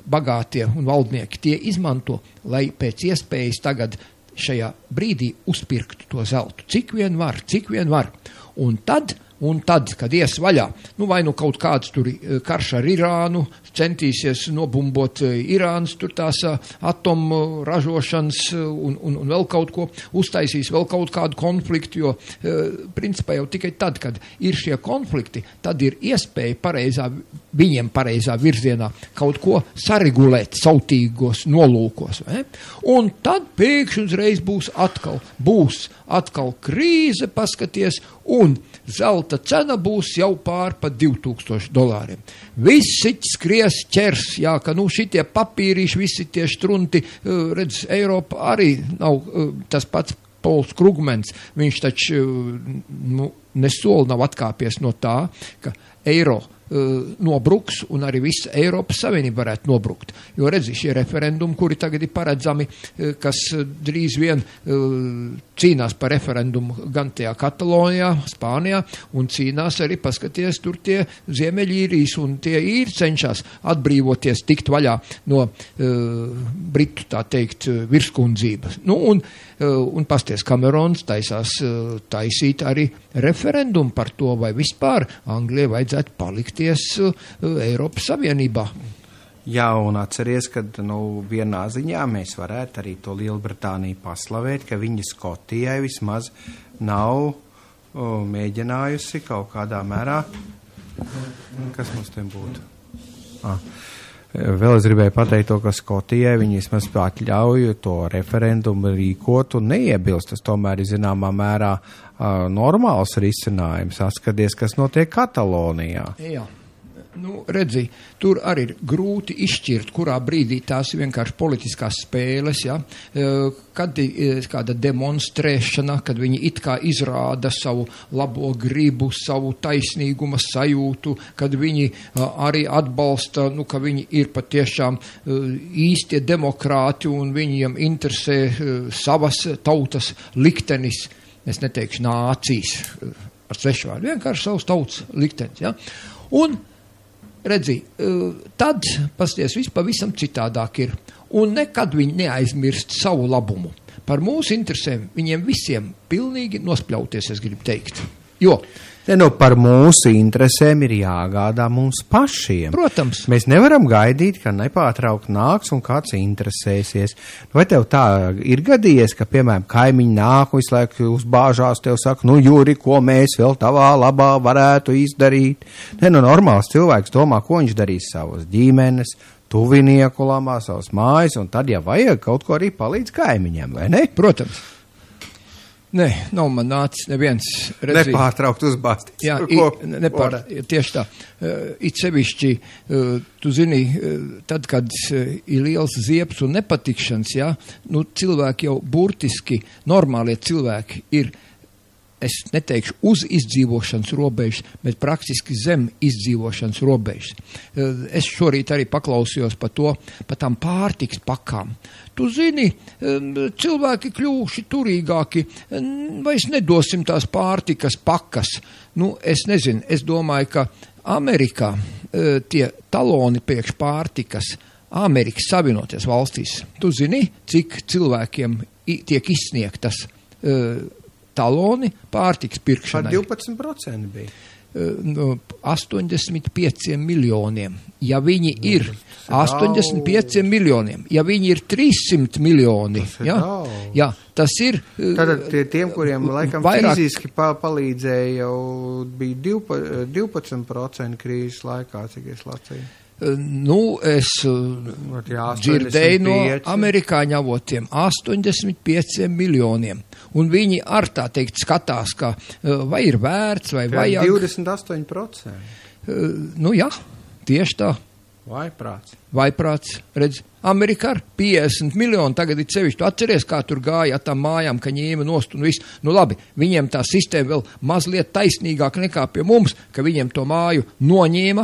bagātie un valdnieki tie izmanto, lai pēc iespējas tagad šajā brīdī uzpirktu to zeltu. Cik vien var. Un tad, kad ies vaļā, vai kaut kāds tur karš ar Irānu, centīsies nobumbot Irānas tur tās atomu ražošanas un vēl kaut ko, uztaisīs vēl kaut kādu konfliktu, jo principā jau tikai tad, kad ir šie konflikti, tad ir iespēja viņiem pareizā virzienā kaut ko saregulēt sautīgos nolūkos. Un tad pēkšņi uzreiz būs atkal krīze, paskaties, un zelta cena būs jau pār pa $2000. Visi skries ķers, ka šitie papīrīši, visi tie štrunti, redz, Eiropa arī nav tas pats Pols Krugmens, viņš taču nesoli nav atkāpies no tā, ka eiro nobruks un arī visa Eiropas Savienība varētu nobrukt. Jo redzi, šie referendumi, kuri tagad ir paredzami, kas drīz vien cīnās par referendumu gan tajā Katalonijā, Spānijā, un cīnās arī, paskaties, tur tie Ziemeļīrijas un tie īri cenšas atbrīvoties, tikt vaļā no Britu, tā teikt, virskundzības. Un pasties, Kamerons taisīt arī referendumu par to, vai vispār Anglijai vajadzētu palikties Eiropas Savienībā. Jā, un atceries, ka vienā ziņā mēs varētu arī to Lielbritāniju paslavēt, ka viņa Skotijai vismaz nav mēģinājusi kaut kādā mērā. Kas mums tiem būtu? Vēl es gribēju pateikt to, ka Skotijai viņi vismaz atļauj to referendumu rīkot un neiebilst. Tas tomēr ir zināmā mērā normāls risinājums. Atskaties, kas notiek Katalonijā. Jā. Redzi, tur arī ir grūti izšķirt, kurā brīdī tās ir vienkārši politiskās spēles, ja? Kad ir kāda demonstrēšana, kad viņi it kā izrāda savu labo gribu, savu taisnīguma sajūtu, kad viņi arī atbalsta, ka viņi ir patiešām īstie demokrāti un viņiem interesē savas tautas liktenis, es neteikšu nācijas ar svešvārdu, vienkārši savas tautas liktenis, ja? Un redzi, tad, pasties, viss pavisam citādāk ir. Un nekad viņi neaizmirst savu labumu. Par mūsu interesēm viņiem visiem pilnīgi nospļauties, es gribu teikt. Jo par mūsu interesēm ir jāgādā mums pašiem. Protams. Mēs nevaram gaidīt, ka nepārtraukt nāks un kāds interesēsies. Vai tev tā ir gadījies, ka, piemēram, kaimiņi nāk visu laiku uzbāžās, tev saka, Juri, ko mēs vēl tavā labā varētu izdarīt? Normāls cilvēks domā, ko viņš darīs savas ģimenes, tuvinieku labā, savas mājas, un tad, ja vajag, kaut ko arī palīdz kaimiņiem, vai ne? Protams. Nē, nav man nācis neviens redzīt. Nepārtraukt uzbāstīt. Jā, tieši tā. It sevišķi, tu zini, tad, kad ir liels ziepes un nepatikšanas, jā, nu, cilvēki jau burtiski, normālie cilvēki ir, es neteikšu uz izdzīvošanas robežas, bet praktiski zem izdzīvošanas robežas. Es šorīt arī paklausījos par tām pārtiks pakām. Tu zini, cilvēki kļuvuši turīgāki, vairs nedosim tās pārtikas pakas. Nu, es nezinu, es domāju, ka Amerikā tie taloni priekš pārtikas Amerikas Savienoties valstīs. Tu zini, cik cilvēkiem tiek izsniegtas taloni pārtiks pirkšanai. Par 12% bija. 85 miljoniem. Ja viņi ir 85 miljoniem, ja viņi ir 300 miljoni, jā, tas ir Tātad tiem, kuriem laikam vairāk... fiziski palīdzēja, jau bija 12% krīzes laikā, cik es lacīju. Nu, es dzirdēju no amerikāņu avotiem 85 miljoniem. Un viņi ar tā teikt skatās, ka vai ir vērts, vai vajag. 28%. Nu jā, tieši tā. Vaiprāts, redz, Amerikā ar 50 miljonu, tagad ir sevišķi, tu atceries, kā tur gāja ar tām mājām, ka ņēma nost un viss. Nu labi, viņiem tā sistēma vēl mazliet taisnīgāk nekā pie mums, ka viņiem to māju noņēma.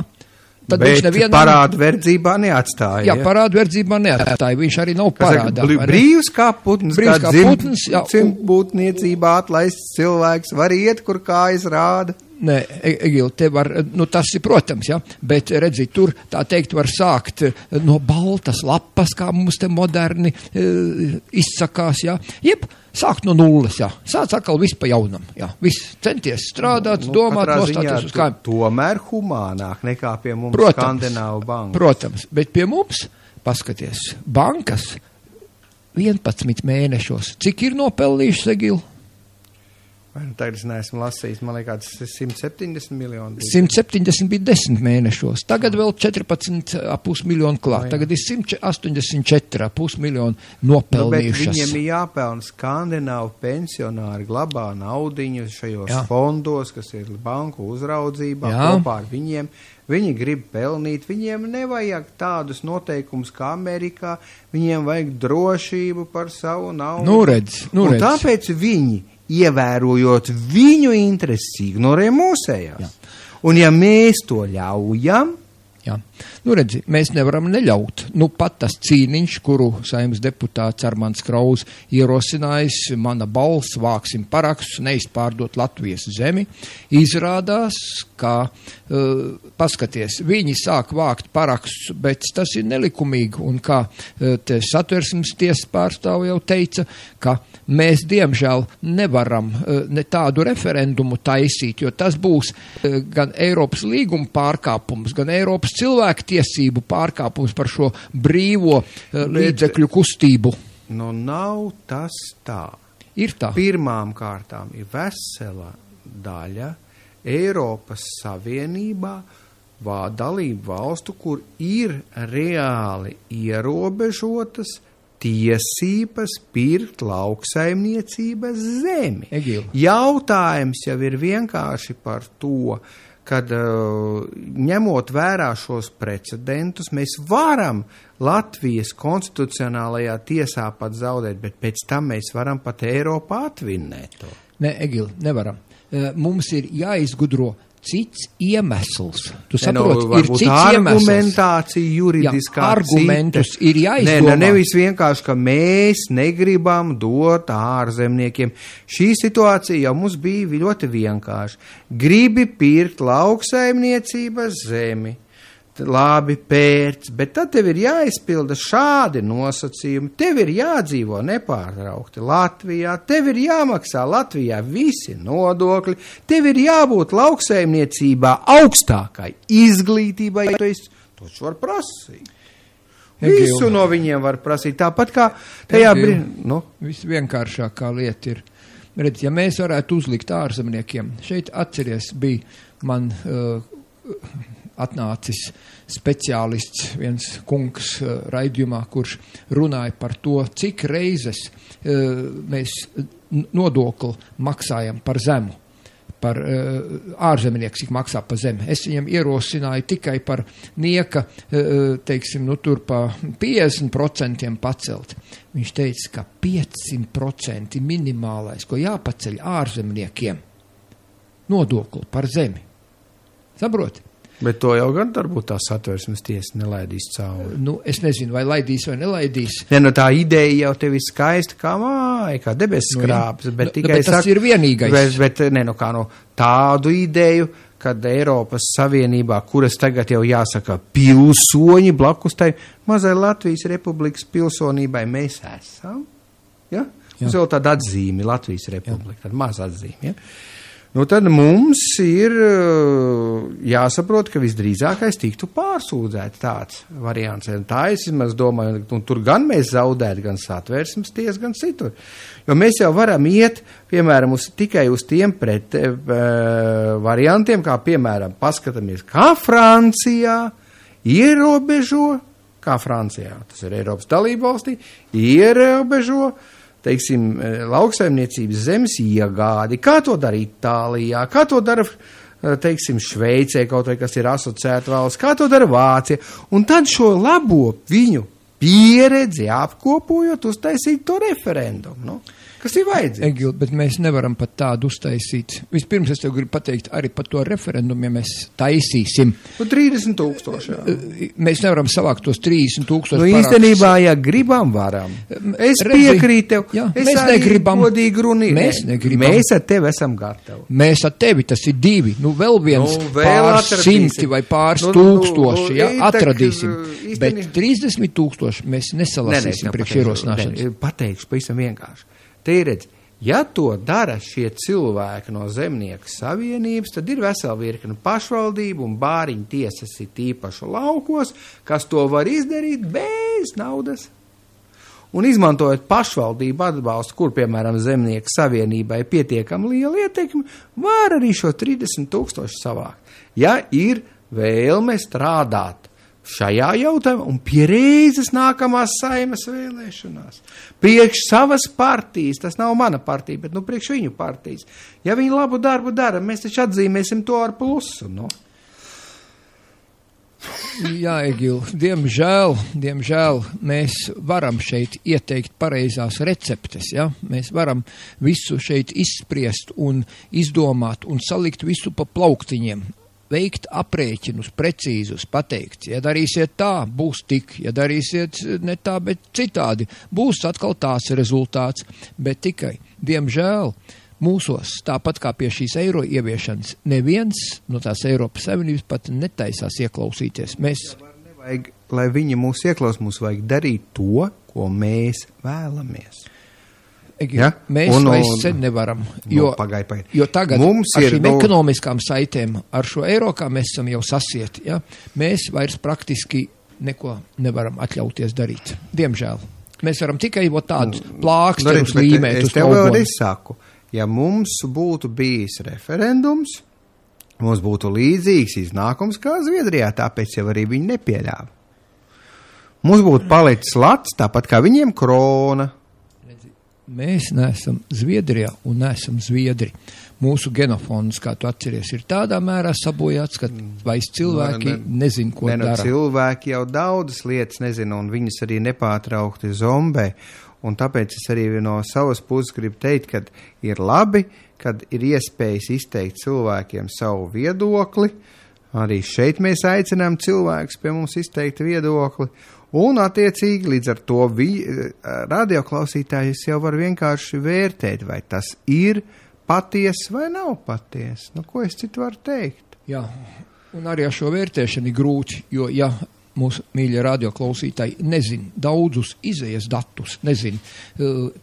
Tad bet parādu verdzībā neatstāja. Jā, parādu verdzībā neatstāja. Viņš arī nav parādā. Brīvs kā putns, kā dzimtbūtniecībā atlaists cilvēks, var iet, kur kājas rāda. Nē, Egil, te var, nu tas ir, protams, jā, bet redzi, tur, tā teikt, var sākt no baltas lapas, kā mums te moderni izsakās, jā, jeb sākt no nulles, jā, sāc atkal viss pa jaunam, jā, viss centies strādāt, domāt, nostāties uz kājām. Tomēr humānāk nekā pie mums Skandināvu bankas. Protams, bet pie mums, paskaties, bankas 11 mēnešos, cik ir nopelnījušas, Egil? Vai nu tagad es neesmu lasījis, man liekas, 170 miljoni. 170 bija 10 mēnešos, tagad vēl 14,5 miljonu klāt, tagad ir 184,5 miljonu nopelnījušas. Bet viņiem ir jāpelna Skandināvu pensionāri, glabā naudiņu šajos fondos, kas ir banku uzraudzībā, kopā ar viņiem. Viņi grib pelnīt, viņiem nevajag tādus noteikumus kā Amerikā, viņiem vajag drošību par savu naudu. Nu redz. Un tāpēc viņi, ievērojot viņu intereses, ignorē mūsējās. Jā. Un ja mēs to ļaujam, jā. Nu redzi, mēs nevaram neļaut. Nu pat tas cīniņš, kuru Saeimas deputāts Armands Kraus ierosinājis, mana balss, vāksim parakstus, neizpārdot Latvijas zemi, izrādās, ka, paskaties, viņi sāk vākt parakstus, bet tas ir nelikumīgi, un kā te Satversmes tiesas pārstāv jau teica, ka mēs, diemžēl, nevaram ne tādu referendumu taisīt, jo tas būs gan Eiropas līguma pārkāpums, gan Eiropas cilvēktiesību pārkāpums par šo brīvo līdzekļu kustību. Nu, nav tas tā. Ir tā. Pirmām kārtām ir vesela daļa Eiropas Savienībā dalību valstu, kur ir reāli ierobežotas tiesības pirkt lauksaimniecības zemi. Egil. Jautājums jau ir vienkārši par to, kad ņemot vērā šos precedentus, mēs varam Latvijas konstitucionālajā tiesā pat zaudēt, bet pēc tam mēs varam pat Eiropā atvinnēt to. Nē, Egil, nevaram. Mums ir jāizgudro cits iemesls. Tu saproti, ir cits iemesls. Argumentācija juridiskā. Jā, argumentus ir jāizdomā. Nevis vienkārši, ka mēs negribam dot ārzemniekiem. Šī situācija jau mums bija ļoti vienkārši. Gribi pirkt lauksaimniecības zemi. Labi, pērc, bet tad tev ir jāizpilda šādi nosacījumi, tev ir jādzīvo nepārtraukti Latvijā, tev ir jāmaksā Latvijā visi nodokļi, tev ir jābūt lauksaimniecībā augstākai izglītībai, to var prasīt. Visu no viņiem var prasīt, tāpat kā tajā brīdī. Nu? Visvienkāršākā lieta ir, redz, ja mēs varētu uzlikt ārzemniekiem, šeit atceries bija man atnācis speciālists, viens kungs raidījumā, kurš runāja par to, cik reizes mēs nodokli maksājam par zemu, par ārzemnieks, cik maksā par zemi. Es viņam ierosināju tikai par nieka, teiksim, tur pa 50% pacelt. Viņš teica, ka 500% minimālais, ko jāpaceļ ārzemniekiem, nodokli par zemi. Saproti? Bet to jau gan varbūt tā Satversmes tiesa nelaidīs cauri. Es nezinu, vai laidīs vai nelaidīs. Tā ideja jau tev ir skaista kā māja, kā debesis skrāpes, bet tikai bet tas ir vienīgais. Bet tādu ideju, kad Eiropas Savienībā, kuras tagad jau jāsaka pilsoņi blakus tai mazai Latvijas Republikas pilsonībai mēs esam. Ja? Mums jau tāda atzīme Latvijas Republika, tāda maz atzīme, ja? Tad mums ir jāsaprot, ka visdrīzākais tiktu pārsūdzēt tāds variants. Tā es vismaz domāju, tur gan mēs zaudētu, gan Satversmes tiesa, gan citur. Jo mēs jau varam iet, piemēram, tikai uz tiem variantiem, kā piemēram, paskatāmies, kā Francijā ierobežo, kā Francijā, tas ir Eiropas dalībvalstī, ierobežo, teiksim, lauksaimniecības zemes iegādi, kā to dara Itālijā, kā to dara, teiksim, Šveicē, kaut vai kas ir asociēta valsts, kā to dara Vācija, un tad šo labo viņu pieredzi apkopojot, uztaisīt to referendumu, kas ir vajadzīgs. Egil, bet mēs nevaram pat tādu uztaisīt. Vispirms es tev gribu pateikt arī par to referendumu, ja mēs taisīsim. 30,000. Mēs nevaram savākt tos 30,000 parākstus. Īstenībā, ja gribam, varam. Es piekrītu tev. Es mēs arī negribam. Godīgi runīju. Mēs negribam. Mēs ar tevi esam gatavi. Mēs ar tevi, tas ir 2. Vēl viens pāris simti vai pāris tūkstoši, atradīsim. Bet 30,000 mēs nesalasīsim priekš ierosināšanas. Pateikšu pavisam vienkārši. Te ir redz, ja to dara šie cilvēki no Zemnieku savienības, tad ir vesela virkne pašvaldību un bāriņu tiesas ir tīpaši laukos, kas to var izdarīt bez naudas. Un izmantojot pašvaldību atbalstu, kur, piemēram, Zemnieku savienībai pietiekami liela ietekme, var arī šo 30,000 savākt. Ja ir vēlme strādāt šajā jautājumā un pie reizes nākamās Saimas vēlēšanās. Priekš savas partijas, tas nav mana partija, bet priekš viņu partijas. Ja viņi labu darbu dara, mēs taču atzīmēsim to ar plusu. Jā, Egil, diemžēl mēs varam šeit ieteikt pareizās receptes, ja? Mēs varam visu šeit izspriest un izdomāt un salikt visu pa plauktiņiem. Veikt aprēķinus precīzus, pateikt, ja darīsiet tā, būs tik, ja darīsiet ne tā, bet citādi, būs atkal tās rezultāts, bet tikai, diemžēl, mūsos, tāpat kā pie šīs eiro ieviešanas, neviens no tās Eiropas Savienības pat netaisās ieklausīties. Nevajag, lai viņi mūs ieklaus, mums vajag darīt to, ko mēs vēlamies. Ja? Mēs vairs sen nevaram, jo tagad mums ar šīm ekonomiskām saitēm, ar šo eiro, kā mēs esam jau sasieti, ja? Mēs vairs praktiski neko nevaram atļauties darīt. Diemžēl. Mēs varam tikai tādu plāksterus līmēt uz tev vēl saku, ja mums būtu bijis referendums, mums būtu līdzīgs iznākums kā Zviedrijā, tāpēc jau arī viņi nepieļāva. Mums būtu palicis lats, tāpat kā viņiem krona. Mēs neesam Zviedrijā un neesam Zviedri. Mūsu genofons, kā tu atceries, ir tādā mērā sabojāts, ka vairs cilvēki nezin, ko dara. Cilvēki jau daudzas lietas nezina, un viņas arī nepārtraukti zombē. Un tāpēc es arī no savas puses gribu teikt, ka ir labi, kad ir iespējas izteikt cilvēkiem savu viedokli. Arī šeit mēs aicinām cilvēkus pie mums izteikt viedokli. Un, attiecīgi, līdz ar to radioklausītājs jau var vienkārši vērtēt, vai tas ir paties vai nav paties. Ko es citu varu teikt? Jā, un arī ar šo vērtēšanu ir grūti, jo, ja mūsu mīļie radioklausītāji nezin daudzus izējas datus, nezin,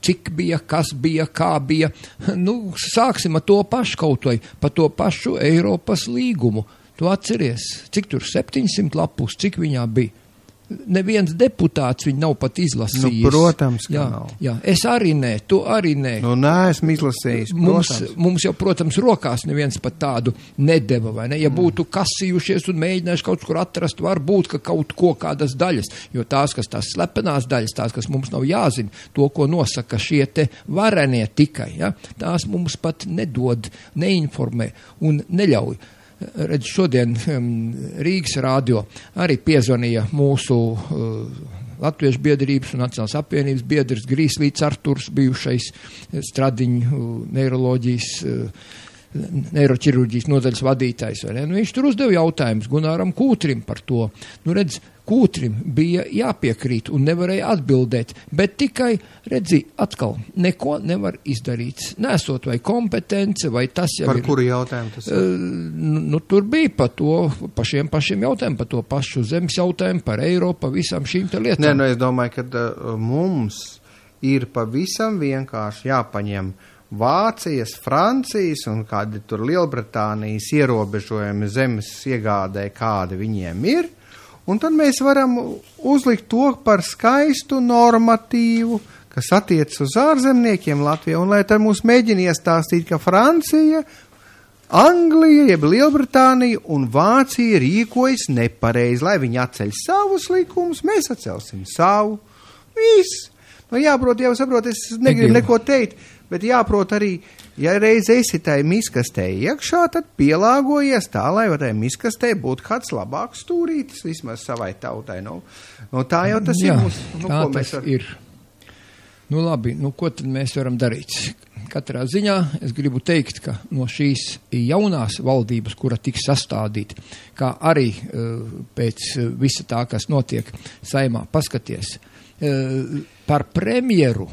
cik bija, kas bija, kā bija, sāksim ar to pašu kaut vai, par to pašu Eiropas līgumu. Tu atceries, cik tur 700 lapus, cik viņā bija? neviens deputāts viņu nav pat izlasījis. Nu, protams, ka nav. Jā, es arī nē, tu arī nē. Nu, neesmu izlasījis, protams. Mums jau, protams, rokās neviens pat tādu nedeva, vai ne? Ja būtu kasījušies un mēģinājuši kaut kur atrast, var būt, ka kaut ko kādas daļas, jo tās slepenās daļas, tās, kas mums nav jāzina, to, ko nosaka šie te varenie tikai, ja? Tās mums pat nedod, neinformē un neļauj. Redz, šodien Rīgas radio arī piezvanīja mūsu Latviešu biedrības un Nacionālās apvienības biedrs Grīslīts Arturs, bijušais Stradiņu neiroķirurģijas nodaļas vadītājs. Nu, viņš tur uzdeva jautājumus Gunāram Kūtrim par to. Nu, redz, Kūtrim bija jāpiekrīt un nevarēja atbildēt, bet tikai, redzi, atkal neko nevar izdarīt. Nesot vai kompetence, vai tas jau par kuru jautājumu tas ir? Nu, tur bija par to, pa šiem pašiem jautājumiem, par to pašu zemes jautājumu, par Eiropu, par visām šīm te lietām. Nē, nu, es domāju, ka mums ir pavisam vienkārši jāpaņem Vācijas, Francijas un kādi tur Lielbritānijas ierobežojumi zemes iegādē, kādi viņiem ir. Un tad mēs varam uzlikt to par skaistu normatīvu, kas attiec uz ārzemniekiem Latvijā, un lai tad mums mēģina iestāstīt, ka Francija, Anglija, jeb Lielbritānija un Vācija rīkojas nepareizi, lai viņi atceļ savus likumus, mēs atcelsim savu. Viss. Nu, jāprot, jau saprot, es negribu neko teikt, bet jāprot arī, ja reiz esi tai miskastē iekšā, tad pielāgojies tā, lai tai miskastē būtu kāds labāks stūrītis vismaz savai tautai. Nu, tā jau tas ir mums. Nu, tā tas ir. Nu labi, nu ko tad mēs varam darīt? Katrā ziņā es gribu teikt, ka no šīs jaunās valdības, kura tiks sastādīta, kā arī pēc visa tā, kas notiek Saeimā, paskaties, par premjeru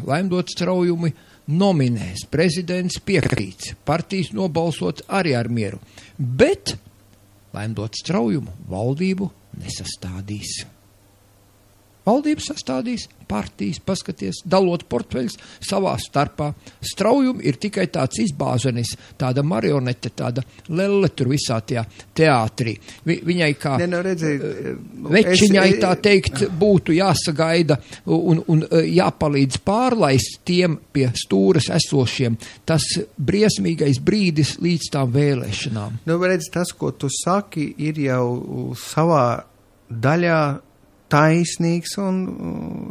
Laimdots Straujumi nominēs, prezidents piekrīts, partijas nobalsot arī ar mieru, bet Laimdots Straujumu valdību nesastādīs. Valdības sastādīs, partijas, paskaties, dalot portfeļus savā starpā. Straujumi ir tikai tāds izbāzenis, tāda marionete, tāda lelle tur visā tajā teātrī. Viņai kā večiņai tā teikt būtu jāsagaida un jāpalīdz pārlaist tiem pie stūras esošiem. Tas briesmīgais brīdis līdz tām vēlēšanām. Nu, redz, tas, ko tu saki, ir jau savā daļā taisnīgs un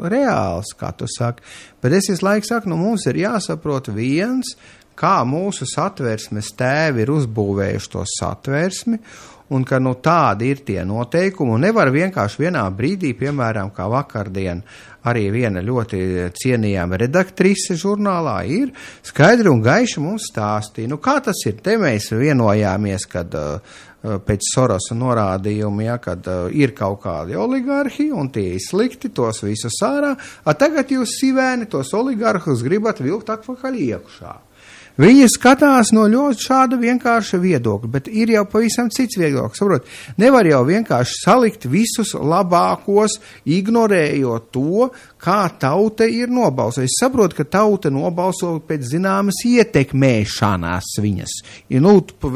reāls, kā tu saki. Bet es visu laiku saku, nu mums ir jāsaprot viens, kā mūsu satversmes tēvi ir uzbūvējuši to satversmi, un ka nu tādi ir tie noteikumi, un nevar vienkārši vienā brīdī, piemēram, kā vakardien, arī viena ļoti cienījama redaktrise žurnālā ir, skaidri un gaiši mums stāstīja. Nu kā tas ir? Te mēs vienojāmies, kad pēc Sorosa norādījuma, ja, kad ir kaut kādi oligarhi un tie ir slikti, tos visus ārā, tagad jūs sivēni tos oligarhus gribat vilkt atpakaļ iekšā. Viņi skatās no ļoti šāda vienkārša viedokļa, bet ir jau pavisam cits viedoklis. Saprot, nevar jau vienkārši salikt visus labākos, ignorējot to, kā tauta ir nobalsojusi. Es saprotu, ka tauta nobalso pēc zināmas ietekmēšanās viņas. Ir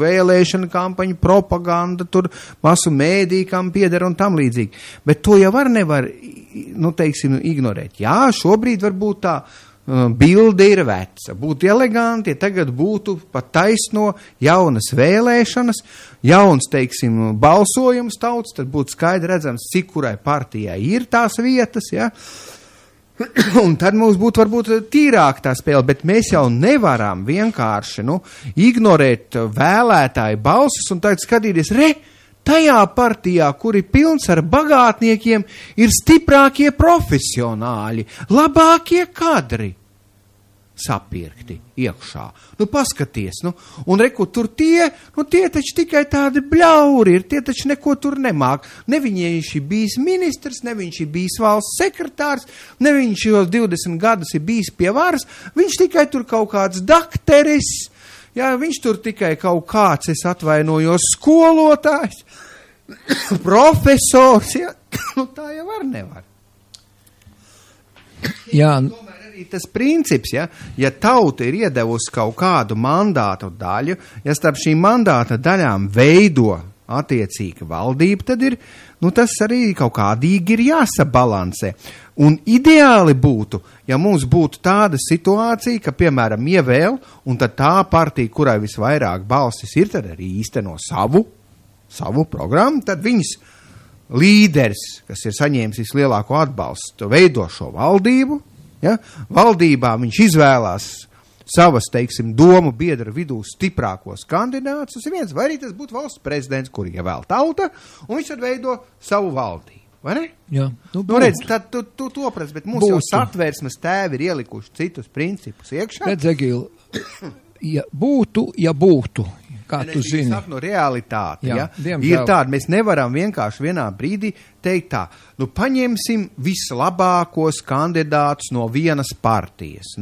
vēlēšana kampaņa, propaganda, tur masu mēdī, kam pieder un tam līdzīgi. Bet to jau nevar, ignorēt. Jā, šobrīd varbūt tā bilde ir veca. Būtu eleganti, ja tagad būtu pat taisno jaunas vēlēšanas, jauns, balsojums tauts, tad būtu skaidri redzams, cik kurai partijai ir tās vietas, ja. Un tad mums būtu varbūt tīrāk tā spēle, bet mēs jau nevaram vienkārši, ignorēt vēlētāju balsis un tagad skatīties, tajā partijā, kur ir pilns ar bagātniekiem, ir stiprākie profesionāļi, labākie kadri sapirkti iekšā. Paskaties, un reku tur tie taču tikai tādi bļauri ir, tie taču neko tur nemāk. Ne viņš ir bijis ministrs, ne viņš ir bijis valsts sekretārs, ne viņš jau 20 gadus ir bijis pie varas, viņš tikai tur kaut kāds dakteris, jā, viņš tur tikai kaut kāds, es atvainojos, skolotājs, profesors, ja? Tā jau nevar. Jā. Tomēr arī tas princips, ja tauta ir iedevusi kaut kādu mandātu daļu, ja starp šīm mandāta daļām veido attiecīga valdība, tad ir, tas arī kaut kādīgi ir jāsabalansē. Un ideāli būtu, ja mums būtu tāda situācija, ka, piemēram, ievēl, un tad tā partija, kurai visvairāk balsis ir, tad arī īsteno savu programmu, tad viņas līderis, kas ir saņēmis vislielāko atbalstu, veido šo valdību, ja? Valdībā viņš izvēlās savas, teiksim, domu biedru vidū stiprākos kandidātus, tas ir viens, vai arī tas būtu valsts prezidents, kur ievēl tauta, un viņš tad veido savu valdību, vai ne? Jā. Redz, tad tu to prasa, bet mums jau satvērsmes tēvi ir ielikuši citus principus iekšā. Redz, Egīl, ja būtu, kā tu zini. Saku, realitāte, Jā, ir tāda, mēs nevaram vienkārši vienā brīdī teikt tā, paņemsim vislabākos kandidātus no vienas partijas,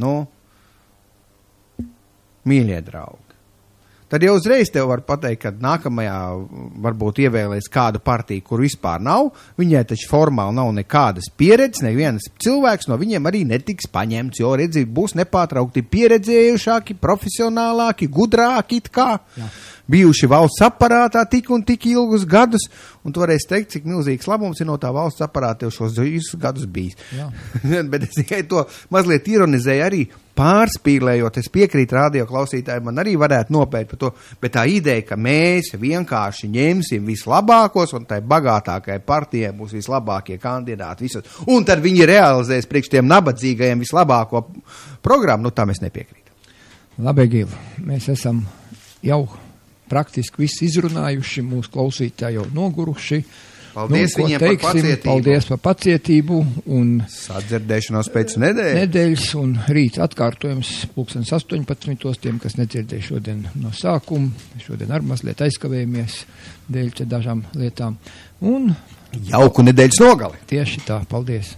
mīļie draugi. Tad jau uzreiz tev var pateikt, ka nākamajā varbūt ievēlēs kādu partiju, kur vispār nav, viņai taču formāli nav nekādas pieredzes, nevienas cilvēks no viņiem arī netiks paņemts, jo redzi, būs nepārtraukti pieredzējušāki, profesionālāki, gudrāki it kā. Jā. Bijuši valsts aparātā tik un tik ilgus gadus, un tu varēsi teikt, cik milzīgs labums ir no tā valsts aparāta jau šos gadus bijis. Bet es tikai to mazliet ironizēju arī pārspīlējot, es piekrītu radio klausītāji, man arī varētu nopēt par to, bet tā ideja, ka mēs vienkārši ņemsim vislabākos, un tai bagātākai partijai būs vislabākie kandidāti visos, un tad viņi realizēs priekš tiem nabadzīgajiem vislabāko programmu, tā mēs nepiekrītam. Labi, Egīl, mēs esam jau praktiski viss izrunājuši, mūsu klausītāji jau noguruši. Paldies viņiem par pacietību. Paldies par pacietību. Un sadzirdēšanos pēc nedēļas. Un rīt atkārtojums 18:00 tiem, kas nedzirdēja šodien no sākuma. Šodien ar mazliet aizkavējamies dēļ dažām lietām. Un jauku nedēļas nogali. Tieši tā, paldies.